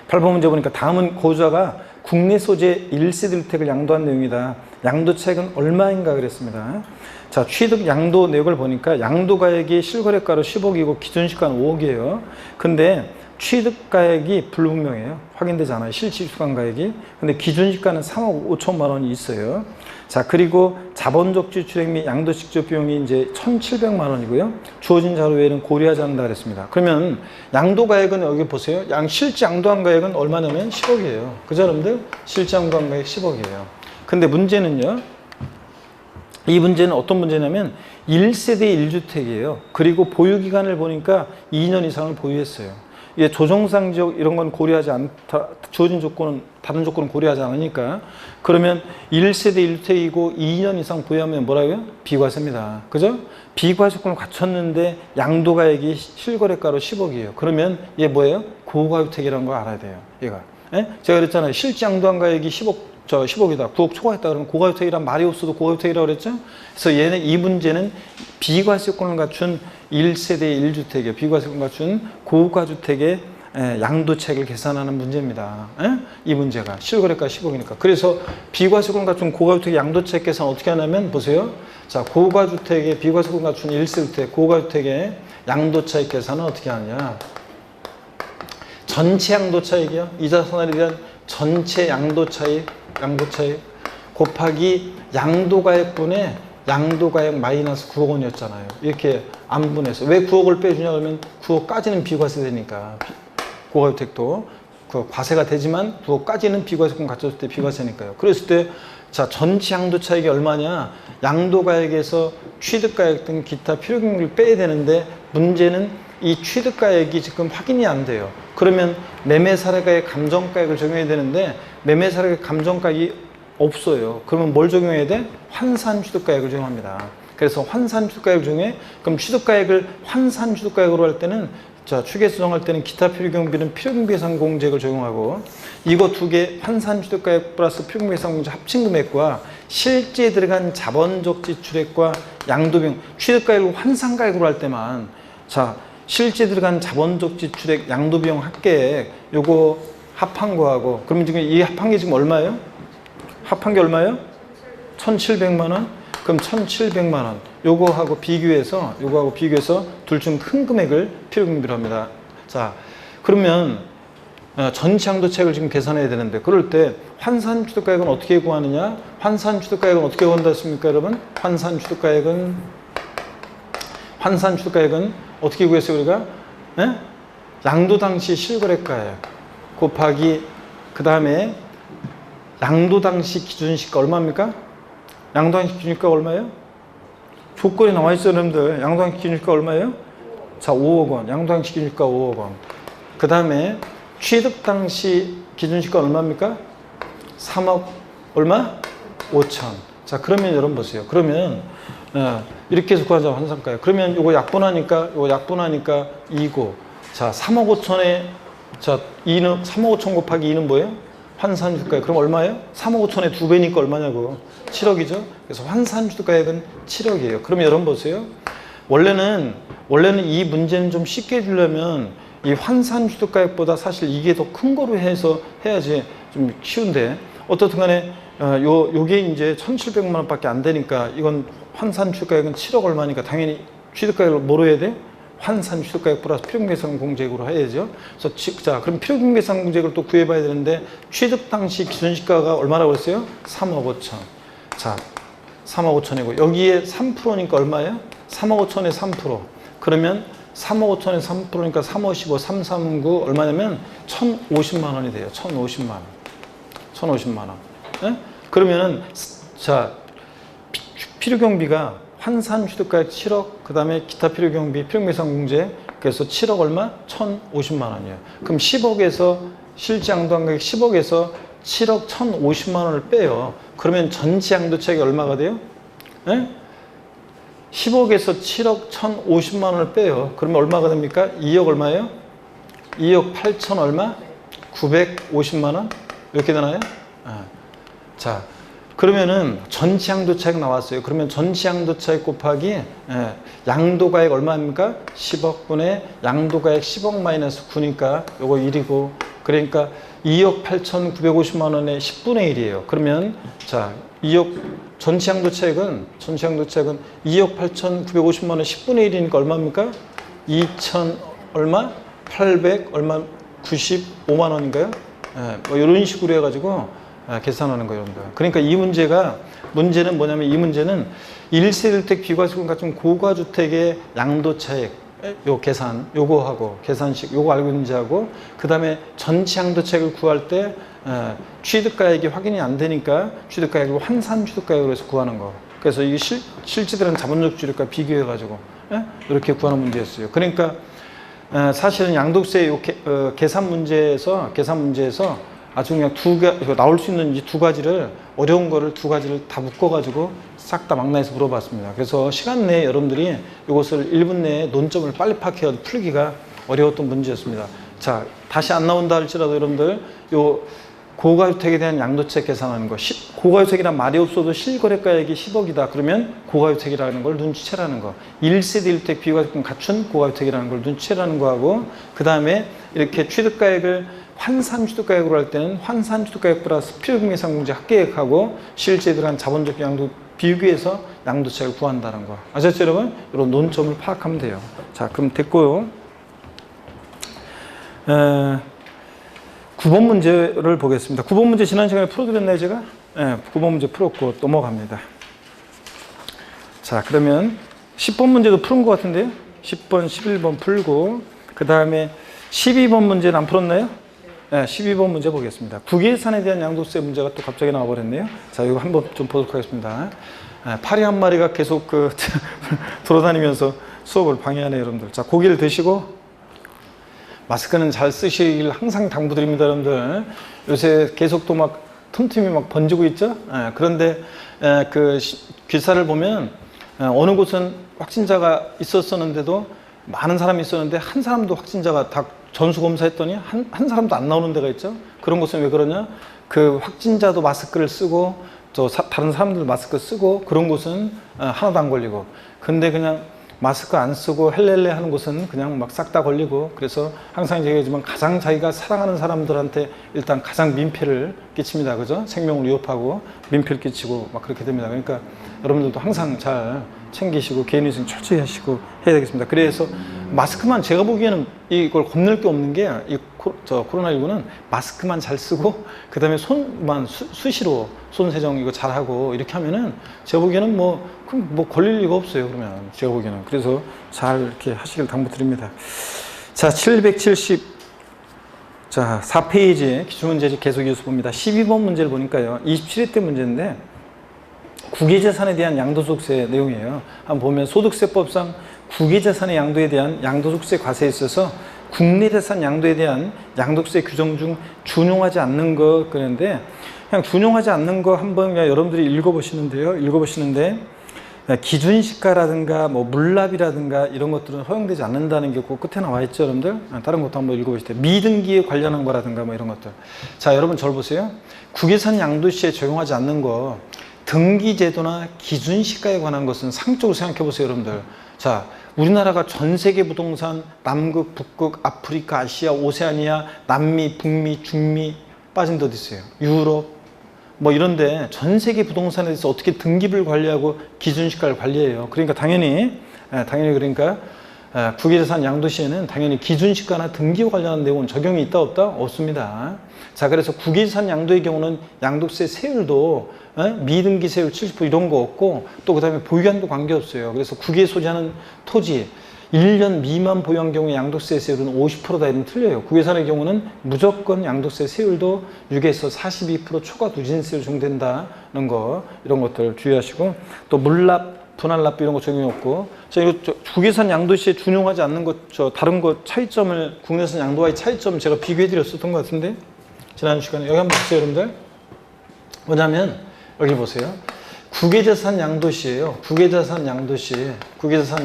8번 문제 보니까 다음은 고자가 국내 소재 1세대 주택을 양도한 내용이다. 양도차익은 얼마인가 그랬습니다. 자, 취득 양도 내역을 보니까 양도가액이 실거래가로 10억이고 기준시가는 5억이에요. 근데 취득가액이 불분명해요. 확인되지 않아요. 실질수강가액이. 근데 기준시가는 3억 5천만 원이 있어요. 자, 그리고 자본적 지출액 및 양도 직접 비용이 이제 1,700만 원이고요. 주어진 자료 외에는 고려하지 않는다 그랬습니다. 그러면 양도가액은 여기 보세요. 실제 양도한 가액은 얼마냐면 10억이에요. 그죠, 여러분들? 실제 양도한 가액 10억이에요. 근데 문제는요. 이 문제는 어떤 문제냐면 1세대 1주택이에요. 그리고 보유기간을 보니까 2년 이상을 보유했어요. 이게 조정상 지역 이런 건 고려하지 않다. 주어진 조건은 다른 조건은 고려하지 않으니까. 그러면 1세대 1주택이고 2년 이상 보유하면 뭐라고요? 비과세입니다. 그죠? 비과세 조건을 갖췄는데 양도가액이 실거래가로 10억이에요. 그러면 얘 뭐예요? 고가주택이라는 걸 알아야 돼요. 얘가. 제가 그랬잖아요. 실제 양도한 가액이 10억이다. 9억 초과했다. 그러면 고가주택이란 말이 없어도 고가주택이라고 그랬죠? 그래서 이 문제는 비과세권을 갖춘 1세대 1주택이에요. 비과세권 갖춘 고가주택의 양도차익을 계산하는 문제입니다. 이 문제가 실거래가 10억이니까. 그래서 비과세권 갖춘 고가주택의 양도차익 계산 어떻게 하냐면 보세요. 자, 고가주택의 비과세권 갖춘 1세대 고가주택의 양도차익 계산은 어떻게 하느냐? 전체 양도차익이요. 이자산할에 대한 전체 양도차익 곱하기 양도가액분의 양도가액 마이너스 9억 원이었잖아요. 이렇게 안분해서. 왜 9억을 빼주냐 그러면 9억까지는 비과세 되니까. 고가주택도 과세가 되지만 9억까지는 비과세권 갖췄을 때 비과세니까요. 그랬을 때 자, 전체 양도차익이 얼마냐? 양도가액에서 취득가액 등 기타 필요금을 빼야 되는데 문제는 이 취득가액이 지금 확인이 안 돼요. 그러면 매매사례가액 감정가액을 적용해야 되는데 매매사례가액 감정가액이 없어요. 그러면 뭘 적용해야 돼? 환산취득가액을 적용합니다. 그래서 환산취득가액을 적용해? 그럼 취득가액을 환산취득가액으로 할 때는 자, 추계에서 정할 때는 기타 필요경비는 필요경비예산공제액을 적용하고 이거 두 개 환산취득가액 플러스 필요경비예산공제 합친 금액과 실제 들어간 자본적 지출액과 양도비용 취득가액을 환산가액으로 할 때만 자, 실제 들어간 자본적 지출액 양도비용 합계액 요거 합한 거하고 그러면 지금 이 합한 게 지금 얼마예요? 합한 게 얼마예요? 1,700만 원? 그럼 1,700만 원. 요거하고 비교해서 둘 중 큰 금액을 필요경비로 합니다. 자, 그러면 전체 양도차익을 지금 계산해야 되는데, 그럴 때 환산취득가액은 어떻게 구하느냐? 환산취득가액은 어떻게 구한다 했습니까, 여러분? 환산취득가액은 어떻게 구했어요, 우리가? 예? 양도 당시 실거래가액 곱하기 그 다음에 양도 당시 기준시가 얼마입니까? 양도 당시 기준시가가 얼마예요? 조건에 나와 있어요, 여러분들. 양도 당시 기준시가 얼마예요? 자, 5억 원. 양도 당시 기준시가 5억 원. 그 다음에 취득 당시 기준시가 얼마입니까? 3억 얼마? 5천. 자, 그러면 여러분 보세요. 그러면 이렇게 해서 구하자, 환산가액. 그러면 요거 약분하니까 2고, 자, 3억 5천에, 자, 3억 5천 곱하기 2는 뭐예요? 환산주가액. 그럼 얼마예요? 3억 5천의 2배니까 얼마냐고? 7억이죠? 그래서 환산주가액은 7억이에요. 그럼 여러분 보세요. 원래는 이 문제는 좀 쉽게 해주려면 이 환산주가액보다 사실 이게 더 큰 거로 해서 해야지 좀 쉬운데, 어떻든 간에 요게 이제 1,700만 원밖에 안 되니까 이건 환산주가액은 7억 얼마니까 당연히 취득가액을 뭐로 해야 돼? 환산취득가액 플러스 필요경비상공제액으로 해야죠. 그래서 자, 그럼 필요경비상공제액을 또 구해봐야 되는데, 취득 당시 기준시가가 얼마라고 했어요? 3억 5천. 자, 3억 5천이고 여기에 3%니까 얼마예요? 3억 5천에 3%. 그러면 3억 5천에 3%니까 3억 15, 339 얼마냐면 1,050만 원이 돼요. 1,050만 원. 1,050만 원. 예? 그러면은 자, 필요경비가 환산취득가액 7억, 그 다음에 기타 필요경비, 필요경비상공제, 그래서 7억 얼마? 1,050만 원이에요. 그럼 10억에서 실제 양도한가액 10억에서 7억 1,050만 원을 빼요. 그러면 전체 양도차익이 얼마가 돼요? 예? 10억에서 7억 1,050만 원을 빼요. 그러면 얼마가 됩니까? 2억 얼마예요? 2억 8천 얼마? 950만 원? 이렇게 되나요? 자, 그러면은 전체 양도차익 나왔어요. 그러면 전체 양도차익 곱하기 양도가액 얼마입니까? 10억분의 양도가액 10억 마이너스 9니까 요거 1이고, 그러니까 2억 8,950만 원의 10분의 1이에요. 그러면 자, 2억 전체 양도차익은 2억 8,950만 원의 10분의 1이니까 얼마입니까? 2천 얼마? 800 얼마? 95만 원인가요? 뭐 이런 식으로 해가지고 계산하는 거예요, 여러분들. 그러니까 이 문제는 뭐냐면, 이 문제는 1세 1택 비과세금 같은 고가주택의 양도차익 요 계산, 요거하고 계산식 요거 알고 있는지 하고, 그 다음에 전체 양도차익을 구할 때 취득가액이 확인이 안 되니까 취득가액을 환산취득가액으로 해서 구하는 거. 그래서 이게 실제들은 자본적 주력과 비교해가지고 이렇게 구하는 문제였어요. 그러니까 사실은 양도세 요 계산 문제에서 아주 그냥 나올 수 있는 이 두 가지를, 어려운 거를 두 가지를 다 묶어가지고 싹 다 망라해서 물어봤습니다. 그래서 시간 내에 여러분들이 이것을 1분 내에 논점을 빨리 파악해야 풀기가 어려웠던 문제였습니다. 자, 다시 안 나온다 할지라도 여러분들 요 고가주택에 대한 양도세 계산하는 거, 고가주택이란 말이 없어도 실거래가액이 10억이다. 그러면 고가주택이라는 걸 눈치채라는 거, 1세대 1택 비과세금 갖춘 고가주택이라는 걸 눈치채라는 거하고, 그 다음에 이렇게 취득가액을 환산취득가액으로 할 때는 환산취득가액 플러스 필요경비상공제 합계액하고 실제 들어간 자본적 양도 비교해서 양도차익을 구한다는 거. 아셨죠, 여러분? 이런 논점을 파악하면 돼요. 자, 그럼 됐고요. 9번 문제를 보겠습니다. 9번 문제 지난 시간에 풀어드렸나요, 제가? 네, 9번 문제 풀었고 넘어갑니다. 자, 그러면 10번 문제도 푸른 것 같은데요? 10번, 11번 풀고, 그 다음에 12번 문제는 안 풀었나요? 네, 12번 문제 보겠습니다. 부계산에 대한 양도세 문제가 또 갑자기 나와버렸네요. 자, 이거 한번 좀 보도록 하겠습니다. 파리 한 마리가 계속 돌아다니면서 수업을 방해하네요, 여러분들. 자, 고기를 드시고, 마스크는 잘 쓰시길 항상 당부드립니다, 여러분들. 요새 계속 또 막 틈틈이 막 번지고 있죠? 그런데 그 기사를 보면 어느 곳은 확진자가 있었었는데도 많은 사람이 있었는데 한 사람도 확진자가 다 전수검사했더니 한 사람도 안 나오는 데가 있죠. 그런 곳은 왜 그러냐, 그 확진자도 마스크를 쓰고 또 다른 사람들 마스크 쓰고, 그런 곳은 하나도 안 걸리고, 근데 그냥 마스크 안 쓰고 헬렐레 하는 곳은 그냥 막 싹 다 걸리고, 그래서 항상 제가 얘기하지만 가장 자기가 사랑하는 사람들한테 일단 가장 민폐를 끼칩니다. 그죠? 생명을 위협하고 민폐를 끼치고 막 그렇게 됩니다. 그러니까 여러분들도 항상 잘 챙기시고 개인위생 철저히 하시고 해야 되겠습니다. 그래서 마스크만, 제가 보기에는 이걸 겁낼 게 없는 게, 이 코로나19는 마스크만 잘 쓰고 그 다음에 손만 수시로 손 세정 이거 잘 하고 이렇게 하면은 제가 보기에는 뭐 걸릴 리가 없어요. 그러면 제가 보기에는. 그래서 잘 이렇게 하시길 당부드립니다. 자, 4페이지 기출문제 계속 이어서 봅니다. 12번 문제를 보니까요, 27회 때 문제인데 국외재산에 대한 양도소득세 내용이에요. 한번 보면 소득세법상 국외재산의 양도에 대한 양도소득세 과세에 있어서 국내재산 양도에 대한 양도세 규정 중 준용하지 않는 거, 그런데 그냥 준용하지 않는 거 한번 그냥 여러분들이 읽어보시는데 기준시가라든가 뭐 물납이라든가 이런 것들은 허용되지 않는다는 게 그 끝에 나와 있죠, 여러분들. 다른 것도 한번 읽어보실 때 미등기에 관련한 거라든가 뭐 이런 것들. 자, 여러분 절 보세요. 국외산 양도시에 적용하지 않는 거, 등기제도나 기준시가에 관한 것은 상적으로 생각해 보세요, 여러분들. 자, 우리나라가 전 세계 부동산, 남극, 북극, 아프리카, 아시아, 오세아니아, 남미, 북미, 중미 빠진 데 어디 있어요? 유럽, 뭐 이런데 전 세계 부동산에 대해서 어떻게 등기부를 관리하고 기준시가를 관리해요. 그러니까 당연히 그러니까 국외재산 양도시에는 당연히 기준시가나 등기부 관련한 내용은 적용이 있다 없다? 없습니다. 자, 그래서 국외재산 양도의 경우는 양도세 세율도 미등기 세율 70% 이런 거 없고, 또 그 다음에 보유한도 관계없어요. 그래서 국외에 소지하는 토지 1년 미만 보유한 경우에 양도세 세율은 50%다 이러면 틀려요. 국외산의 경우는 무조건 양도세 세율도 6에서 42% 초과 누진세율 적용된다는 거, 이런 것들 주의하시고, 또 물납, 분할납 이런 거 적용이 없고, 국외산 양도시에 준용하지 않는 것, 다른 것 차이점을, 국내산 양도와의 차이점 제가 비교해 드렸었던 것 같은데, 지난 시간에. 여기 한번 보세요, 여러분들. 뭐냐면 여기 보세요. 국외재산 양도시예요. 국외재산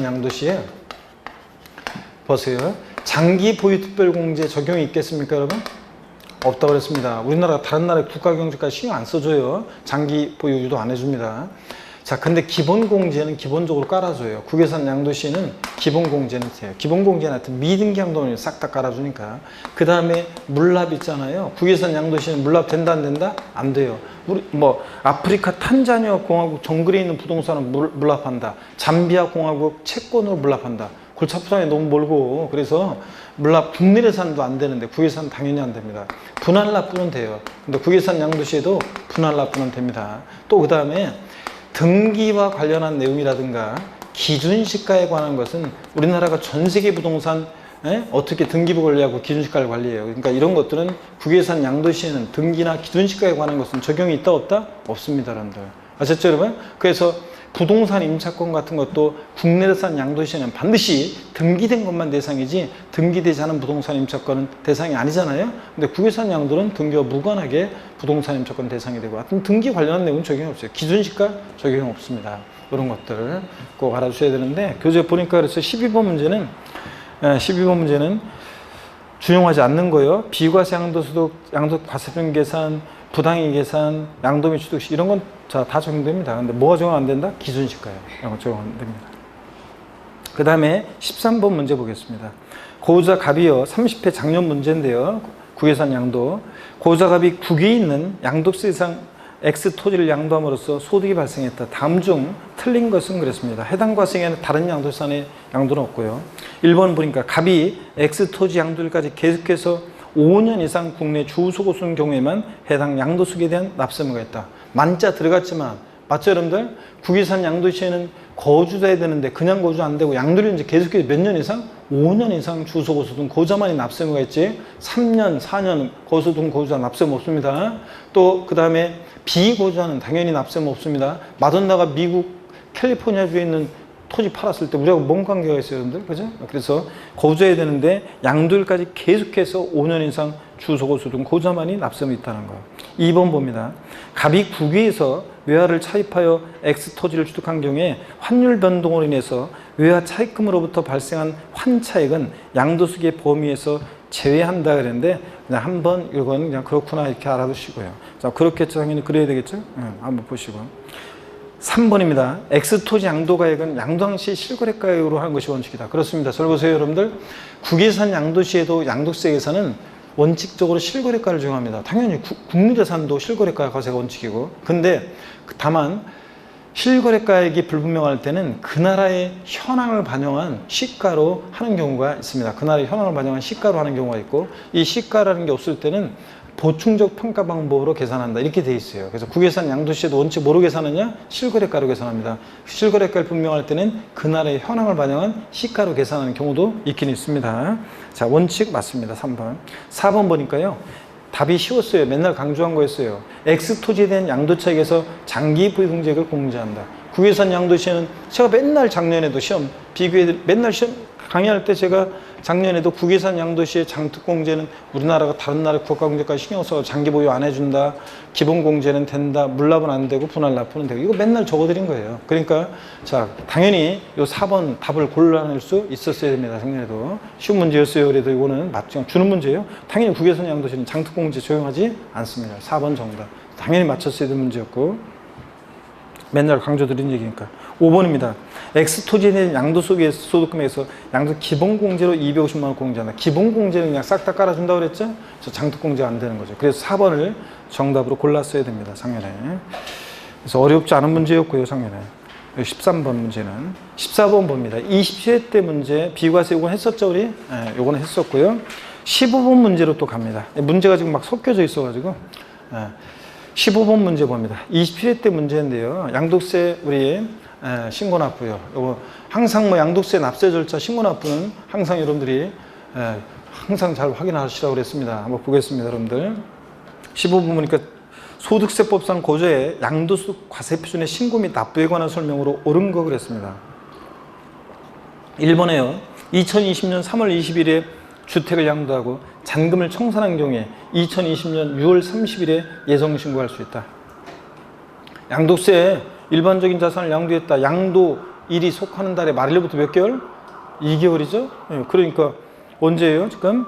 양도시에 보세요. 장기 보유 특별공제 적용이 있겠습니까, 여러분? 없다고 그랬습니다. 우리나라 다른 나라의 국가경제까지 신경 안 써줘요. 장기 보유 유도 안 해줍니다. 자, 근데 기본공제는 기본적으로 깔아줘요. 국외산 양도시에는 기본공제는 돼요. 기본공제는 하여튼 미등기 양도는 싹 다 깔아주니까. 그 다음에 물납 있잖아요. 국외산 양도시에는 물납 된다 안 된다? 안 돼요. 우리 뭐 아프리카 탄자니아 공화국 정글에 있는 부동산은 물납한다. 잠비아 공화국 채권으로 물납한다. 골치 아프잖아요. 너무 멀고. 그래서 물납 국내재산도 안 되는데 국외산 당연히 안 됩니다. 분할납부는 돼요. 근데 국외산 양도시에도 분할납부는 됩니다. 또 그 다음에 등기와 관련한 내용이라든가 기준시가에 관한 것은 우리나라가 전 세계 부동산 어떻게 등기부 관리하고 기준시가를 관리해요. 그러니까 이런 것들은 국외산 양도시에는 등기나 기준시가에 관한 것은 적용이 있다 없다? 없습니다, 여러분들. 아셨죠, 여러분? 그래서 부동산 임차권 같은 것도 국내산 양도시에는 반드시 등기된 것만 대상이지 등기되지 않은 부동산 임차권은 대상이 아니잖아요. 근데 국외산 양도는 등기와 무관하게 부동산 임차권 대상이 되고, 하여튼 등기 관련한 내용은 적용이 없어요. 기준시가 적용 없습니다. 이런 것들 꼭 알아주셔야 되는데, 교재 보니까 그래서 12번 문제는 준용하지 않는 거예요. 비과세 양도소득, 양도과세별 계산, 부당이 계산, 양도미 취득시 이런 건 다 적용됩니다. 근데 뭐가 적용 안 된다? 기준시가요. 이런 거 적용 안 됩니다. 그 다음에 13번 문제 보겠습니다. 고우자 갑이요. 30회 작년 문제인데요. 국외산 양도. 고우자 갑이 국외에 있는 양도세 이상 X 토지를 양도함으로써 소득이 발생했다. 다음 중 틀린 것은 그랬습니다. 해당 과세에는 다른 양도세의 양도는 없고요. 1번 보니까 갑이 X 토지 양도일까지 계속해서 5년 이상 국내 주소고 쓰는 경우에만 해당 양도수익에 대한 납세무가 있다. 만자 들어갔지만, 맞죠, 여러분들? 국외산 양도시에는 거주자야 되는데 그냥 거주 안 되고 양도를 이제 계속해서 몇 년 이상? 5년 이상 주소고 쓰던 거주자만이 납세무가 있지, 3년, 4년 거주둔 거주자 납세무 없습니다. 또 그 다음에 비거주자는 당연히 납세무 없습니다. 마돈나가 미국 캘리포니아주에 있는 토지 팔았을 때 우리하고 뭔 관계가 있어요, 여러분들? 그죠? 그래서 거주해야 되는데 양도일까지 계속해서 5년 이상 주소고수 등 거주자만이 납세무 있다는 거. 2번 봅니다. 갑이 국외에서 외화를 차입하여 X 토지를 취득한 경우에 환율 변동으로 인해서 외화 차입금으로부터 발생한 환차익은 양도수익의 범위에서 제외한다 그랬는데, 그냥 한번 이건 그냥 그렇구나 이렇게 알아두시고요. 자, 그렇겠죠. 당연히 그래야 되겠죠. 한번 보시고. 3번입니다. X토지 양도가액은 양도항시 실거래가액으로 하는 것이 원칙이다. 그렇습니다. 잘 보세요, 여러분들. 국외산 양도시에도 양도세 계산은 원칙적으로 실거래가를 적용합니다. 당연히 국내재산도 실거래가 과세가 원칙이고, 근데 다만 실거래가액이 불분명할 때는 그 나라의 현황을 반영한 시가로 하는 경우가 있습니다. 그 나라의 현황을 반영한 시가로 하는 경우가 있고, 이 시가라는 게 없을 때는 보충적 평가 방법으로 계산한다, 이렇게 돼 있어요. 그래서 국외산 양도시에도 원칙 뭐로 계산하냐? 실거래가로 계산합니다. 실거래가를 분명할 때는 그 나라의 현황을 반영한 시가로 계산하는 경우도 있긴 있습니다. 자, 원칙 맞습니다. 3번. 4번 보니까요, 답이 쉬웠어요. 맨날 강조한 거였어요. X토지에 대한 양도차익에서 장기 부의공제액을 공제한다. 국외산 양도시에는 제가 맨날 작년에도 시험 비교해, 맨날 시험 강의할 때 제가 작년에도 국외산 양도시의 장특공제는 우리나라가 다른 나라 국가공제까지 신경 써서 장기 보유 안 해준다, 기본공제는 된다, 물납은 안 되고 분할납부는 되고, 이거 맨날 적어드린 거예요. 그러니까 자, 당연히 요 4번 답을 골라낼 수 있었어야 됩니다. 작년에도 쉬운 문제였어요. 그래도 이거는 맞죠, 주는 문제예요. 당연히 국외산 양도시는 장특공제 적용하지 않습니다. 4번 정답 당연히 맞췄어야 되는 문제였고, 맨날 강조드린 얘기니까. 5번입니다. X토지에 대한 양도소득 소득금액에서 양도 기본공제로 250만 원 공제한다. 기본공제는 그냥 싹 다 깔아준다고 그랬죠? 저 장특공제가 안 되는 거죠. 그래서 4번을 정답으로 골랐어야 됩니다. 작년에. 그래서 어렵지 않은 문제였고요. 작년에. 13번 문제는. 14번 봅니다. 27회 때 문제 비과세 요건 했었죠, 우리? 네, 요거는 했었고요. 15번 문제로 또 갑니다. 문제가 지금 막 섞여져 있어가지고. 15번 문제 봅니다. 27회 때 문제인데요. 양도세 우리 신고납부요. 요거 항상 뭐 양도세 납세 절차 신고납부는 항상 여러분들이 항상 잘 확인하시라고 그랬습니다. 한번 보겠습니다, 여러분들. 15번 보니까 소득세법상 고조의 양도소득 과세 표준의 신고 및 납부에 관한 설명으로 옳은 거 그랬습니다. 1번에요. 2020년 3월 20일에 주택을 양도하고 잔금을 청산한 경우에 2020년 6월 30일에 예정신고할 수 있다. 양도세 일반적인 자산을 양도했다. 양도일이 속하는 달에 말일부터 몇 개월? 2개월이죠. 그러니까 언제예요? 지금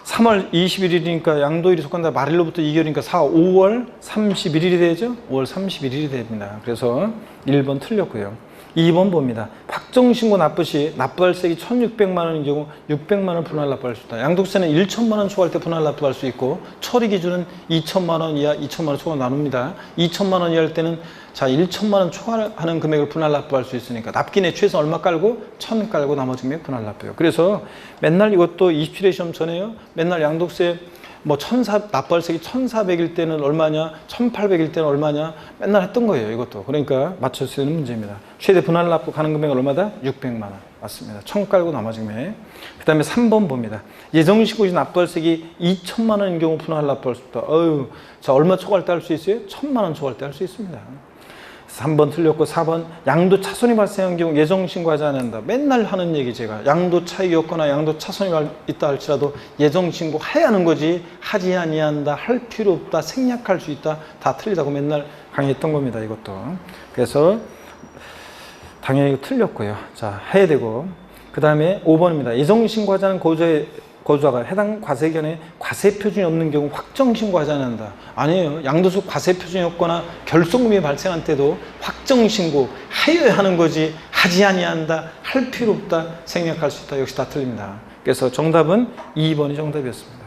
3월 21일이니까 양도일이 속한 달 말일로부터 2개월이니까 5월 31일이 되죠. 5월 31일이 됩니다. 그래서 1번 틀렸고요. 2번 봅니다. 확정신고 납부 시 납부할 세액이 1,600만 원인 경우 600만 원 분할 납부할 수 있다. 양도세는 1,000만 원 초과할 때 분할 납부할 수 있고, 처리 기준은 2,000만 원 이하, 2,000만 원 초과 나눕니다. 2,000만 원 이하일 때는 자 1,000만 원 초과하는 금액을 분할 납부할 수 있으니까 납기내 최소 얼마 깔고 1,000 깔고 나머지 금액 분할 납부요. 그래서 맨날 이것도 27회 시험 전에요. 맨날 양도세 뭐 납부할 세액이 1,400일 때는 얼마냐, 1,800일 때는 얼마냐 맨날 했던 거예요. 이것도. 그러니까 맞춰서 되는 문제입니다. 최대 분할 납부 가는 금액은 얼마다? 600만 원. 맞습니다. 1,000 깔고 나머지 금액. 그 다음에 3번 봅니다. 예정신고시 납부할 세액이 2,000만 원인 경우 분할 납부할 수 있다. 자, 얼마 초과할 때 할 수 있어요? 1,000만 원 초과할 때 할 수 있습니다. 3번 틀렸고, 4번 양도 차손이 발생한 경우 예정신고하지 않는다. 맨날 하는 얘기 제가. 양도 차익이 없거나 양도 차손이 있다 할지라도 예정신고해야 하는 거지, 하지 아니한다, 할 필요 없다, 생략할 수 있다, 다 틀리다고 맨날 강의했던 겁니다. 이것도. 그래서 당연히 틀렸고요. 자, 해야 되고, 그 다음에 5번입니다. 예정신고하지 않은 거주자가 해당 과세기간에 과세 표준이 없는 경우 확정 신고하지 않는다. 아니에요. 양도소 과세 표준이 없거나 결손금이 발생한 때도 확정 신고 하여야 하는 거지, 하지 아니한다, 할 필요 없다, 생략할 수 있다. 역시 다 틀립니다. 그래서 정답은 2번이 정답이었습니다.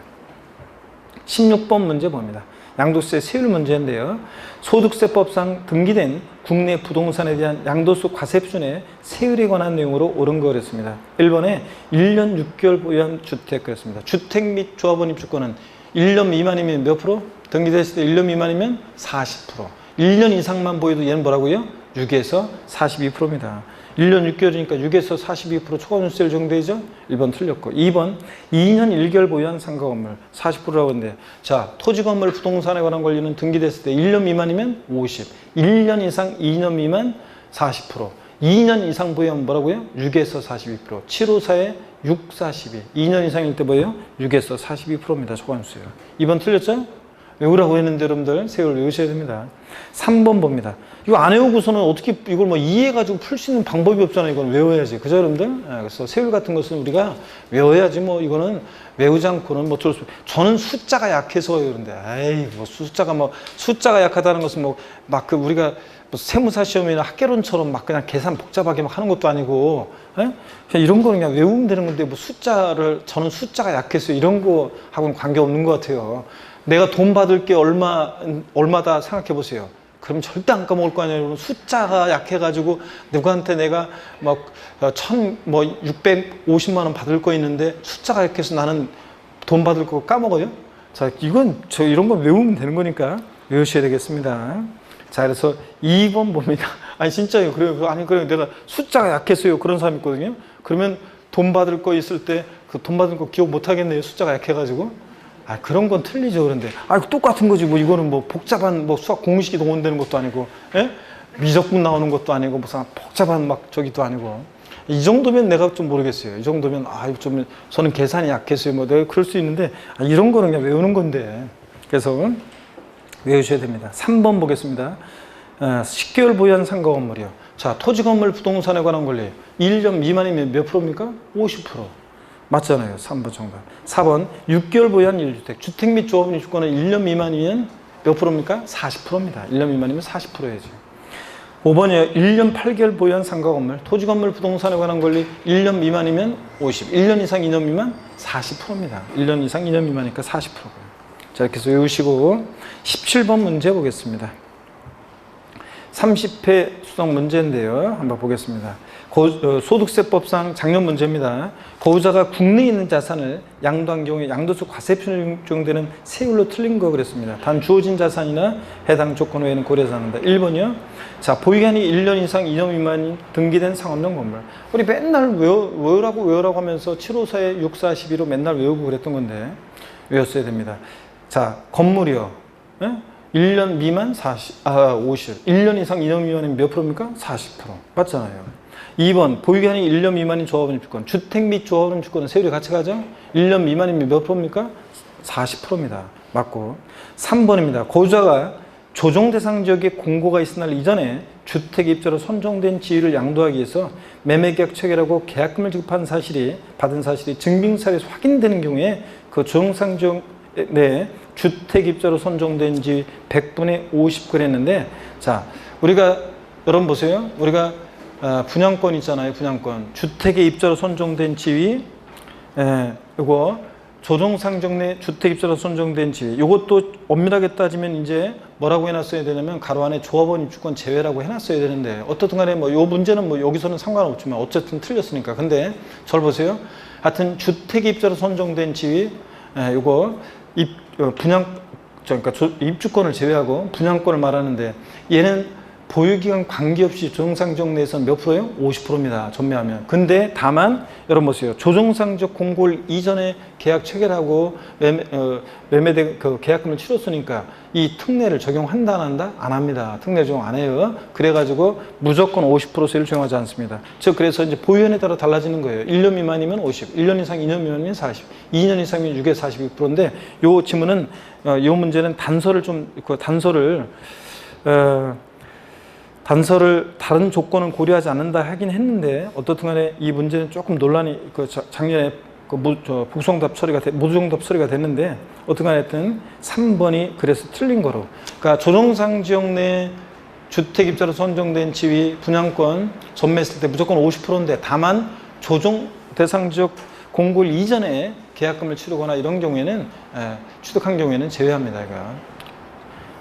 16번 문제 봅니다. 양도세 세율 문제인데요. 소득세법상 등기된 국내 부동산에 대한 양도소 과세 표준의 세율에 관한 내용으로 옳은 거 그랬습니다. 1번에 1년 6개월 보유한 주택 그랬습니다. 주택 및 조합원 입주권은 1년 미만이면 몇 프로? 등기됐을 때 1년 미만이면 40%. 1년 이상만 보여도 얘는 뭐라고요? 6에서 42%입니다. 1년 6개월이니까 6에서 42% 초과준세율 정도이죠? 1번 틀렸고, 2번 2년 1개월 보유한 상가 건물 40%라고 했는데, 자, 토지 건물 부동산에 관한 권리는 등기됐을 때 1년 미만이면 50, 1년 이상 2년 미만 40%, 2년 이상 보유하면 뭐라고요? 6에서 42%, 754에 6, 42, 2년 이상일 때 뭐예요? 6에서 42%입니다. 초과준세율. 2번 틀렸죠? 외우라고 했는데 여러분들 세율 외우셔야 됩니다. 3번 봅니다. 이거 안 외우고서는 어떻게 이걸 뭐 이해해가지고 풀 수 있는 방법이 없잖아요. 이건 외워야지. 그죠, 여러분들? 그래서 세율 같은 것은 우리가 외워야지 뭐 이거는 외우지 않고는 뭐 어쩔 수 없어요. 저는 숫자가 약해서 그런데, 에이, 뭐 숫자가 약하다는 것은 뭐 막 그 우리가 뭐 세무사 시험이나 학개론처럼 막 그냥 계산 복잡하게 막 하는 것도 아니고, 그냥 이런 거는 그냥 외우면 되는 건데 뭐 저는 숫자가 약해서 이런 거 하고는 관계없는 것 같아요. 내가 돈 받을 게 얼마다 생각해 보세요. 그럼 절대 안 까먹을 거 아니에요. 숫자가 약해가지고 누구한테 내가 막 650만 원 받을 거 있는데 숫자가 약해서 나는 돈 받을 거 까먹어요? 자, 이런 건 외우면 되는 거니까 외우셔야 되겠습니다. 자, 그래서 2번 봅니다. 아니, 진짜요. 그래요. 아니, 그래요. 내가 숫자가 약해서요. 그런 사람 있거든요. 그러면 돈 받을 거 있을 때 그 돈 받을 거 기억 못 하겠네요. 숫자가 약해가지고. 아, 그런 건 틀리죠. 그런데. 아, 똑같은 거지. 뭐, 이거는 뭐, 복잡한 뭐 수학 공식이 동원되는 것도 아니고, 예? 미적분 나오는 것도 아니고, 무슨 복잡한 막 저기도 아니고. 이 정도면 내가 좀 모르겠어요. 이 정도면, 저는 계산이 약해서요. 뭐, 내가 그럴 수 있는데, 이런 거는 그냥 외우는 건데. 그래서 외우셔야 됩니다. 3번 보겠습니다. 10개월 보유한 상가 건물이요. 자, 토지 건물 부동산에 관한 권리. 1년 미만이면 몇 프로입니까? 50%. 맞잖아요. 3번 정답. 4번 6개월 보유한 1주택. 주택 및 조합원 주권은 1년 미만이면 몇 프로입니까? 40%입니다. 1년 미만이면 40%야죠. 5번이요. 1년 8개월 보유한 상가 건물. 토지 건물 부동산에 관한 권리 1년 미만이면 50. 1년 이상 2년 미만 40%입니다. 1년 이상 2년 미만이니까 40%고요. 자, 이렇게 해서 외우시고 17번 문제 보겠습니다. 30회 수정 문제인데요. 한번 보겠습니다. 소득세법상 작년 문제입니다. 거주자가 국내에 있는 자산을 양도한 경우에 양도세 과세표준에 적용되는 세율로 틀린 거 그랬습니다. 단 주어진 자산이나 해당 조건 외에는 고려하지 않는다. 1번이요. 자, 보유기간이 1년 이상 2년 미만인 등기된 상업용 건물. 우리 맨날 외우라고 하면서 754에 6412로 맨날 외우고 그랬던 건데 외웠어야 됩니다. 자, 건물이요. 예? 1년 미만 50. 1년 이상 2년 미만이면 몇 프로입니까? 40%. 맞잖아요. 2번, 보유기간이 1년 미만인 조합원 주권. 주택 및 조합원 주권은 세율이 같이 가죠? 1년 미만이면 몇 프로입니까? 40%입니다. 맞고. 3번입니다. 거주자가 조정 대상 지역에 공고가 있은 날 이전에 주택 입자로 선정된 지위를 양도하기 위해서 매매계약 체결하고 계약금을 지급한 받은 사실이 증빙사에서 확인되는 경우에 그 조정상 지역 내 주택 입자로 선정된 지 100분의 50 그랬는데, 자, 여러분 보세요. 우리가 분양권 있잖아요. 분양권. 주택의 입자로 선정된 지위, 이거 조정상정 내 주택 입자로 선정된 지위. 이것도 엄밀하게 따지면 이제 뭐라고 해놨어야 되냐면 가로 안에 조합원 입주권 제외라고 해놨어야 되는데 어떻든 간에 뭐 요 문제는 뭐 여기서는 상관없지만 어쨌든 틀렸으니까. 근데 절 보세요. 하여튼 주택 입자로 선정된 지위, 이거 그러니까 입주권을 제외하고 분양권을 말하는데 얘는 보유기간 관계없이 조정상정 내에서는 몇 프로예요? 50%입니다. 전매하면. 근데 다만 여러분 보세요. 조정상적 공고를 이전에 계약 체결하고 매매된 그 계약금을 치렀으니까 이 특례를 적용한다 안 한다? 안 합니다. 특례 적용 안 해요. 그래가지고 무조건 50% 세율을 적용하지 않습니다. 즉 그래서 이제 보유연에 따라 달라지는 거예요. 1년 미만이면 50, 1년 이상 2년 미만이면 40, 2년 이상이면 6에 42%인데 요 지문은 요 문제는 단서를 다른 조건은 고려하지 않는다 하긴 했는데 어떻든 간에 이 문제는 조금 논란이 작년에 복수정답 모두정답 처리가 됐는데 어떻든 간에 하여튼 3번이 그래서 틀린 거로. 그러니까 조정상 지역 내 주택 입자로 선정된 지위 분양권 전매했을 때 무조건 50%인데 다만 조정 대상 지역 공고 이전에 계약금을 치르거나 이런 경우에는 취득한 경우에는 제외합니다. 이거.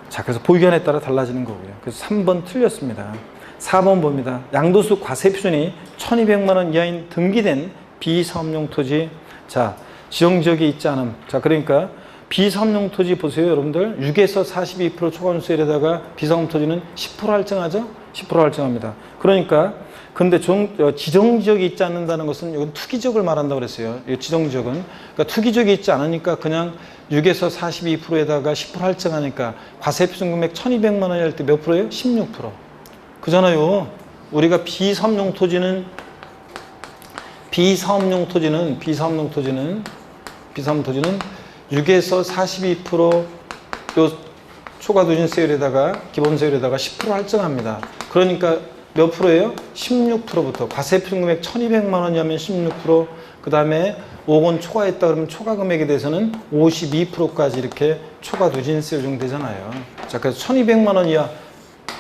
자, 그래서 보유기간에 따라 달라지는 거고요. 그래서 3번 틀렸습니다. 4번 봅니다. 양도세 과세 표준이 1,200만 원 이하인 등기된 비사업용 토지. 자, 지정지역에 있지 않음. 자, 그러니까 비사업용 토지 보세요, 여러분들. 6에서 42% 초과세율에다가 비사업 토지는 10% 할증하죠? 10% 할증합니다. 그러니까 근데 지정지역이 있지 않는다는 것은 이건 투기지역을 말한다고 그랬어요. 이 지정지역은. 그러니까 투기지역이 있지 않으니까 그냥 6에서 42%에다가 10% 할증하니까 과세표준 금액 1,200만 원이 할 때 몇 프로예요? 16%. 그잖아요. 우리가 비사업용 토지는 6에서 42% 요 초과 누진세율에다가 기본세율에다가 10% 할증합니다. 그러니까 몇 프로예요? 16%부터 과세표준 금액 1,200만 원이면 16%, 그 다음에 5억 원 초과했다 그러면 초과 금액에 대해서는 52%까지 이렇게 초과 누진세율 정되잖아요. 자, 그래서 1,200만 원 이하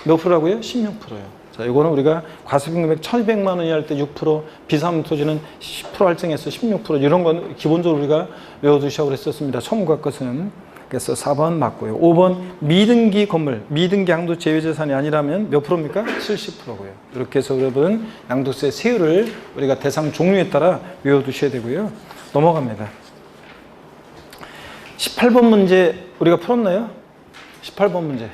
몇 프로라고요? 16%예요. 자, 이거는 우리가 과세표준 금액 1,200만 원 이하 할 때 6%, 비사무 토지는 10% 할증해서 16%, 이런 건 기본적으로 우리가 외워두시라고 그랬었습니다. 처음과 것은. 그래서 4번 맞고요. 5번 미등기 건물, 미등기 양도 제외재산이 아니라면 몇 프로입니까? 70%고요. 이렇게 해서 여러분 양도세 세율을 우리가 대상 종류에 따라 외워두셔야 되고요. 넘어갑니다. 18번 문제 우리가 풀었나요? 18번 문제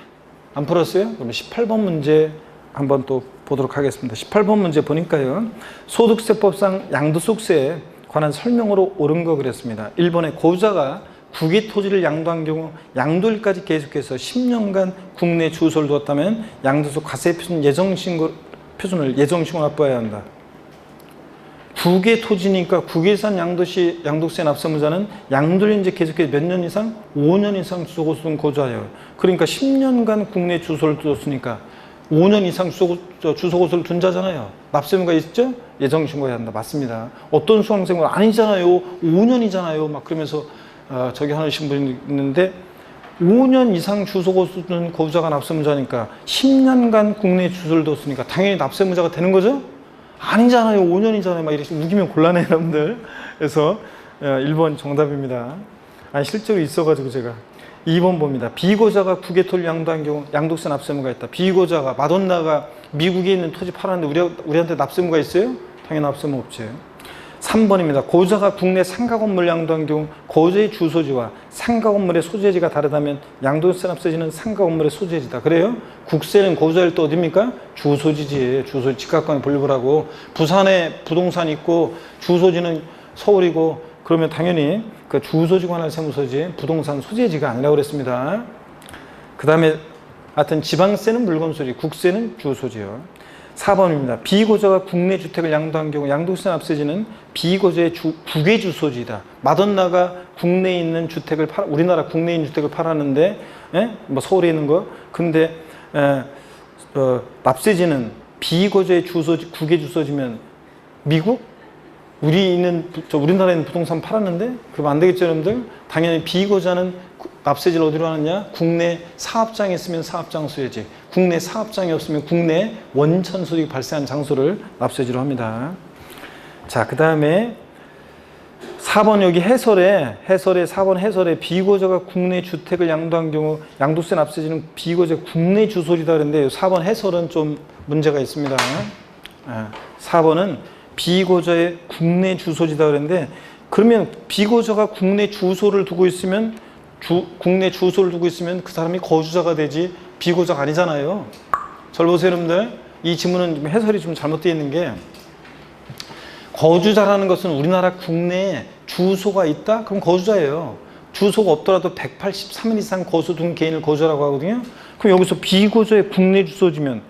안 풀었어요? 그럼 18번 문제 한번 또 보도록 하겠습니다. 18번 문제 보니까요. 소득세법상 양도소득세에 관한 설명으로 옳은 거 그랬습니다. 1번에 고자가 국유 토지를 양도한 경우 양도일까지 계속해서 10년간 국내 주소를 두었다면 양도소 과세표준 표준을 예정신고 납부해야 한다. 국유의 토지니까 국유산 양도시 양도세 납세무자는 양도를 이제 계속해서 몇 년 이상? 5년 이상 주소곳은 고자예요. 그러니까 10년간 국내 주소를 두었으니까 5년 이상 주소곳을 둔 자잖아요. 납세무가 있죠? 예정신고해야 한다. 맞습니다. 어떤 수강생은 아니잖아요. 5년이잖아요. 막 그러면서 저기 하시는 분이 있는데 5년 이상 주소곳을 둔 고자가 납세무자니까 10년간 국내에 주소를 뒀으니까 당연히 납세무자가 되는 거죠? 아니잖아요. 5년이잖아요. 막 이렇게 우기면 곤란해 여러분들. 그래서 1번 정답입니다. 아니 실제로 있어가지고 제가 2번 봅니다. 비고자가 국외 토지를 양도한 경우 양도세 납세무가 있다. 비고자가 마돈나가 미국에 있는 토지 팔았는데 우리한테 납세무가 있어요? 당연히 납세무 없죠. 3번입니다. 고자가 국내 상가 건물 양도한 경우 고자의 주소지와 상가 건물의 소재지가 다르다면 양도세 납세지는 상가 건물의 소재지다. 그래요? 국세는 고자일 때 어디입니까? 주소지지. 주소지 직각관에 분류를 하고 부산에 부동산 있고 주소지는 서울이고 그러면 당연히 그 주소지 관할 세무서지 부동산 소재지가 아니라고 그랬습니다. 그 다음에 하여튼 지방세는 물건소지, 국세는 주소지요. 4번입니다. 비고자가 국내 주택을 양도한 경우 양도세 납세지는 비고자의 국외 주소지다. 마돈나가 국내에 있는 주택을 우리나라 국내에 있는 주택을 팔았는데, 뭐 서울에 있는 거. 근데 납세지는 비고자의 주소지, 국외 주소지면 미국? 우리나라에 있는 부동산 팔았는데? 그럼 안 되겠죠, 여러분들? 당연히 비고자는 납세지를 어디로 하느냐? 국내 사업장에 있으면 사업장 소재지. 국내 사업장이 없으면 국내 원천 소득이 발생한 장소를 납세지로 합니다. 자, 그 다음에 4번 여기 해설에 4번 해설에 비고자가 국내 주택을 양도한 경우 양도세 납세지는 비고자 국내 주소지다 그랬는데 4번 해설은 좀 문제가 있습니다. 4번은 비고자의 국내 주소지다 그랬는데 그러면 비고자가 국내 주소를 두고 있으면 국내 주소를 두고 있으면 그 사람이 거주자가 되지 비고자가 아니잖아요. 잘 보세요 여러분들. 이 지문은 해설이 좀 잘못되어 있는 게 거주자라는 것은 우리나라 국내에 주소가 있다? 그럼 거주자예요. 주소가 없더라도 183일 이상 거주둔 개인을 거주자라고 하거든요. 그럼 여기서 비고자의 국내 주소지면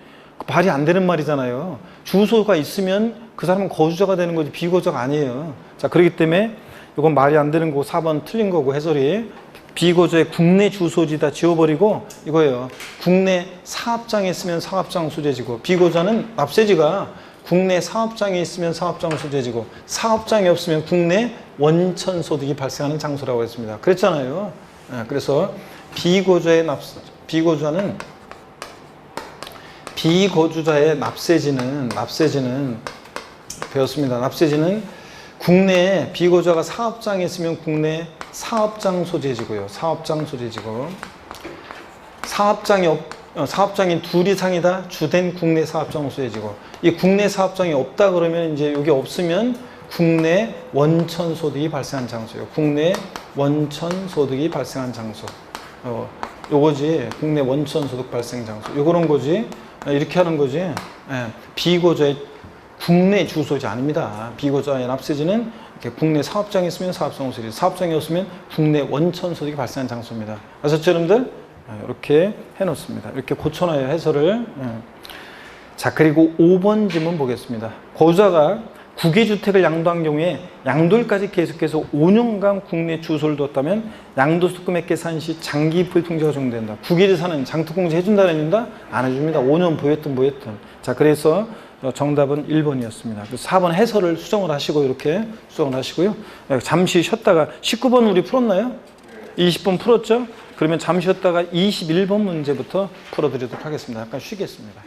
말이 안 되는 말이잖아요. 주소가 있으면 그 사람은 거주자가 되는 거지 비거주자가 아니에요. 자, 그렇기 때문에 이건 말이 안 되는 거고 4번 틀린 거고 해설이 비거주의 국내 주소지다 지워버리고 이거예요. 국내 사업장에 있으면 사업장 소재지고 비거주자는 납세지가 국내 사업장에 있으면 사업장 소재지고 사업장이 없으면 국내 원천 소득이 발생하는 장소라고 했습니다. 그랬잖아요. 그래서 비거주자는 비거주자의 납세지는 배웠습니다. 납세지는 국내에 비거주자가 사업장에 있으면 국내 사업장 소재지고요. 사업장 소재지고 사업장이 둘 이상이다 주된 국내 사업장 소재지고 이 국내 사업장이 없다 그러면 이제 여기 없으면 국내 원천 소득이 발생한 장소예요. 국내 원천 소득이 발생한 장소. 요거지. 국내 원천 소득 발생 장소. 요거는 거지. 이렇게 하는 거지. 비거주자의 국내 주소지 아닙니다. 비거주자의 납세지는 이렇게 국내 사업장이 있으면 사업장 소득이, 사업장이 없으면 국내 원천 소득이 발생한 장소입니다. 아셨죠, 여러분들? 이렇게 해놓습니다. 이렇게 고쳐놔요, 해설을. 자, 그리고 5번 질문 보겠습니다. 거주자가 국외주택을 양도한 경우에 양도일까지 계속해서 5년간 국내 주소를 뒀다면 양도소 금액 계산 시 장기 보유통지가 적용된다. 국외재산은 장특공제 해준다 안 해준다? 안 해줍니다. 5년 보였든. 자, 그래서 정답은 1번이었습니다. 4번 해설을 수정을 하시고 이렇게 수정을 하시고요. 잠시 쉬었다가 19번 우리 풀었나요? 20번 풀었죠? 그러면 잠시 쉬었다가 21번 문제부터 풀어드리도록 하겠습니다. 잠깐 쉬겠습니다.